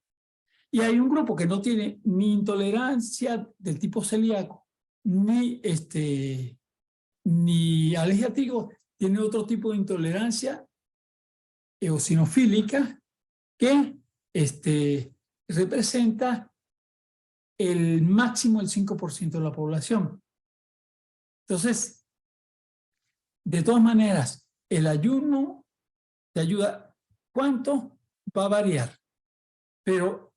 Y hay un grupo que no tiene ni intolerancia del tipo celíaco, ni alergia al trigo, tiene otro tipo de intolerancia eosinofílica que representa el máximo del 5% de la población. Entonces, de todas maneras, el ayuno te ayuda. ¿Cuánto? Va a variar. Pero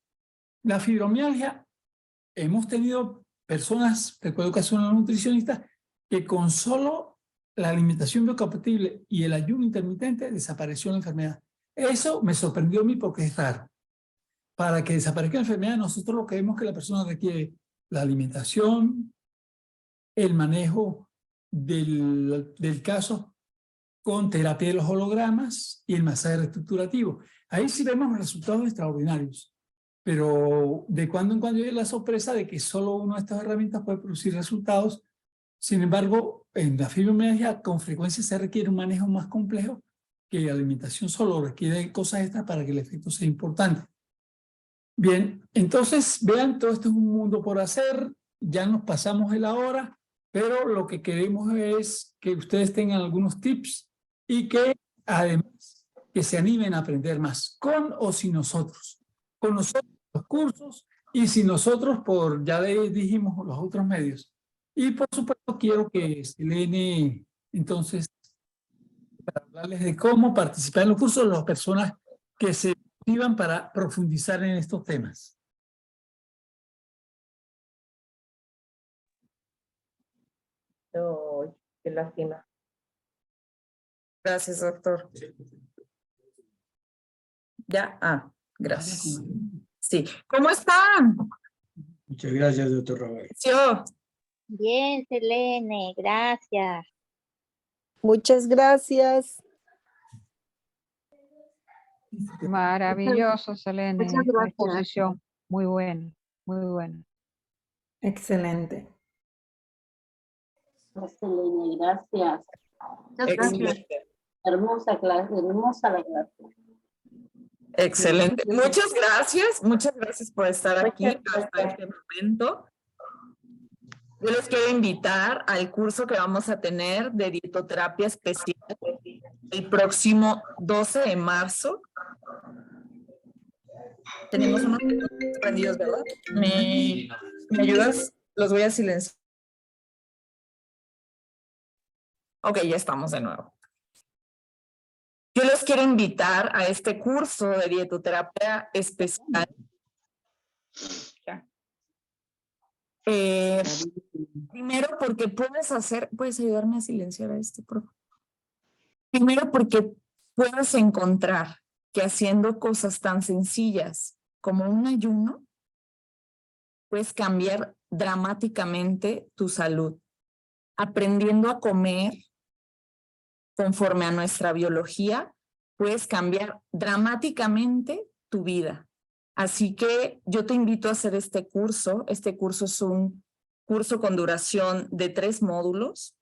la fibromialgia, hemos tenido personas, recuerdo que son nutricionistas, que con solo la alimentación biocompatible y el ayuno intermitente desapareció la enfermedad. Eso me sorprendió a mí porque es raro. Para que desaparezca la enfermedad, nosotros lo que vemos que la persona requiere la alimentación, el manejo del caso con terapia de los hologramas y el masaje reestructurativo. Ahí sí vemos resultados extraordinarios. Pero de cuando en cuando hay la sorpresa de que solo una de estas herramientas puede producir resultados. Sin embargo, en la fibromialgia con frecuencia se requiere un manejo más complejo que la alimentación solo requiere cosas extras para que el efecto sea importante. Bien, entonces vean, todo esto es un mundo por hacer, ya nos pasamos de la hora, pero lo que queremos es que ustedes tengan algunos tips y que además que se animen a aprender más, con o sin nosotros. Con nosotros los cursos y sin nosotros ya les dijimos los otros medios. Y por supuesto quiero que Selene, entonces, para hablarles de cómo participar en los cursos, las personas que se motivan para profundizar en estos temas.
Oh, qué lástima.
Gracias, doctor. Ya, gracias. Sí. ¿Cómo están?
Muchas gracias, doctor Rafael.
Bien, Selene, gracias.
Muchas gracias.
Maravilloso, Selene,
Muchas
esta
gracias.
exposición. Muy buena, muy buena.
Excelente.
Excelente, gracias.
Excelente.
Hermosa clase, hermosa la clase.
Excelente. Muchas gracias por estar aquí hasta este momento. Yo les quiero invitar al curso que vamos a tener de dietoterapia especial el próximo 12 de marzo. Tenemos unos prendidos, ¿verdad? ¿Me ayudas? Los voy a silenciar. Ok, ya estamos de nuevo. Yo les quiero invitar a este curso de dietoterapia especial. Primero porque puedes ayudarme a silenciar a este, por favor. Primero porque puedes encontrar que haciendo cosas tan sencillas como un ayuno, puedes cambiar dramáticamente tu salud. Aprendiendo a comer conforme a nuestra biología, puedes cambiar dramáticamente tu vida. Así que yo te invito a hacer este curso. Este curso es un curso con duración de 3 módulos.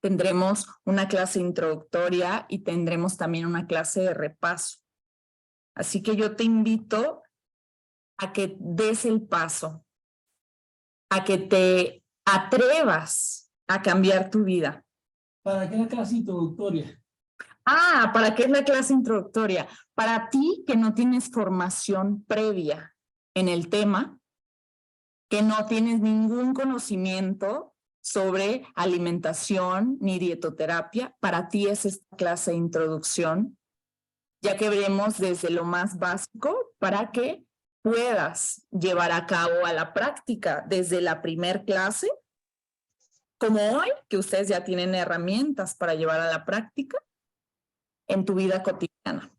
Tendremos una clase introductoria y tendremos también una clase de repaso. Así que yo te invito a que des el paso, a que te atrevas a cambiar tu vida.
¿Para qué la clase introductoria?
¿Para qué es la clase introductoria? Para ti que no tienes formación previa en el tema, que no tienes ningún conocimiento sobre alimentación ni dietoterapia, para ti es esta clase de introducción, ya que veremos desde lo más básico para que puedas llevar a cabo a la práctica desde la primer clase, como hoy, que ustedes ya tienen herramientas para llevar a la práctica en tu vida cotidiana.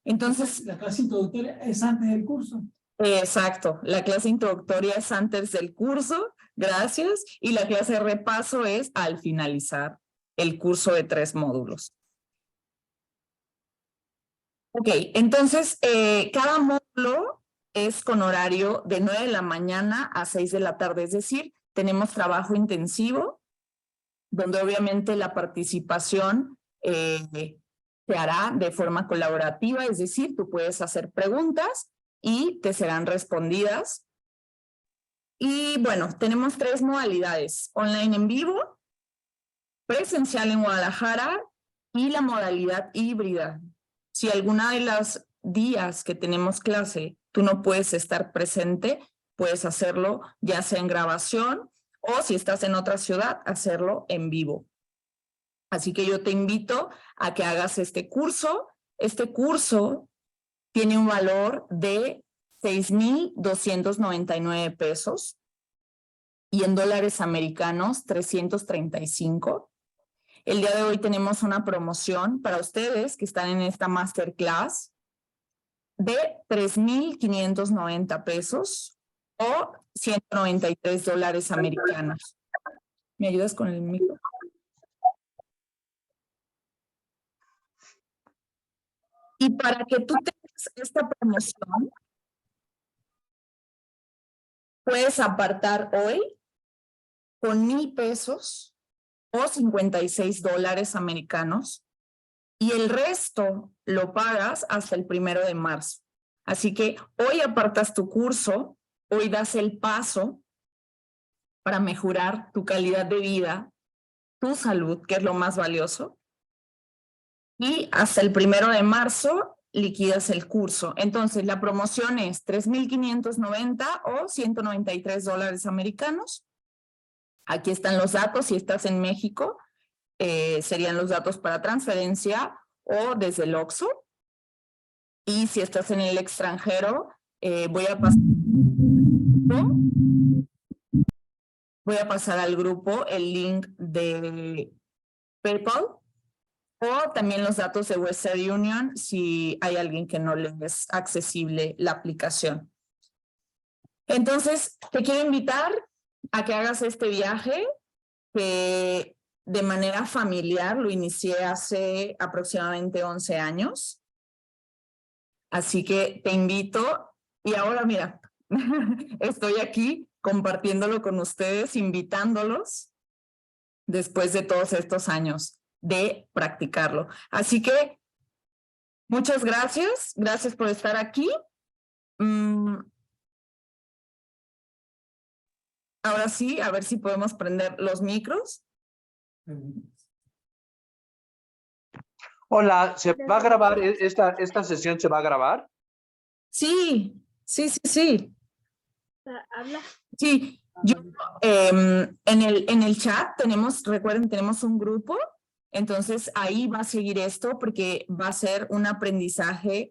Entonces,
la clase introductoria es antes del curso.
Exacto, la clase introductoria es antes del curso, gracias, y la clase de repaso es al finalizar el curso de 3 módulos. Ok, entonces cada módulo es con horario de 9 de la mañana a 6 de la tarde, es decir, tenemos trabajo intensivo, donde obviamente la participación se hará de forma colaborativa, es decir, tú puedes hacer preguntas y te serán respondidas. Y bueno, tenemos 3 modalidades: online en vivo, presencial en Guadalajara y la modalidad híbrida. Si alguna de las días que tenemos clase tú no puedes estar presente, puedes hacerlo ya sea en grabación o si estás en otra ciudad, hacerlo en vivo. Así que yo te invito a que hagas este curso. Este curso tiene un valor de 6,299 pesos y en dólares americanos 335. El día de hoy tenemos una promoción para ustedes que están en esta masterclass de 3,590 pesos o 193 dólares americanos. ¿Me ayudas con el micro? Y para que tú tengas esta promoción, puedes apartar hoy con 1,000 pesos o 56 dólares americanos y el resto lo pagas hasta el 1 de marzo. Así que hoy apartas tu curso, hoy das el paso para mejorar tu calidad de vida, tu salud, que es lo más valioso, y hasta el 1 de marzo liquidas el curso. Entonces la promoción es 3,590 o 193 dólares americanos. Aquí están los datos. Si estás en México, serían los datos para transferencia o desde el OXXO. Y si estás en el extranjero, voy a pasar al grupo el link de PayPal o también los datos de Western Union si hay alguien que no le es accesible la aplicación. Entonces, te quiero invitar a que hagas este viaje que de manera familiar lo inicié hace aproximadamente 11 años. Así que te invito y ahora mira, estoy aquí compartiéndolo con ustedes, invitándolos después de todos estos años de practicarlo. Así que muchas gracias. Gracias por estar aquí. Ahora sí, a ver si podemos prender los micros.
Hola, ¿se va a grabar? ¿Esta sesión se va a grabar?
Sí.
Habla.
Sí, yo en el chat recuerden, tenemos un grupo, entonces ahí va a seguir esto porque va a ser un aprendizaje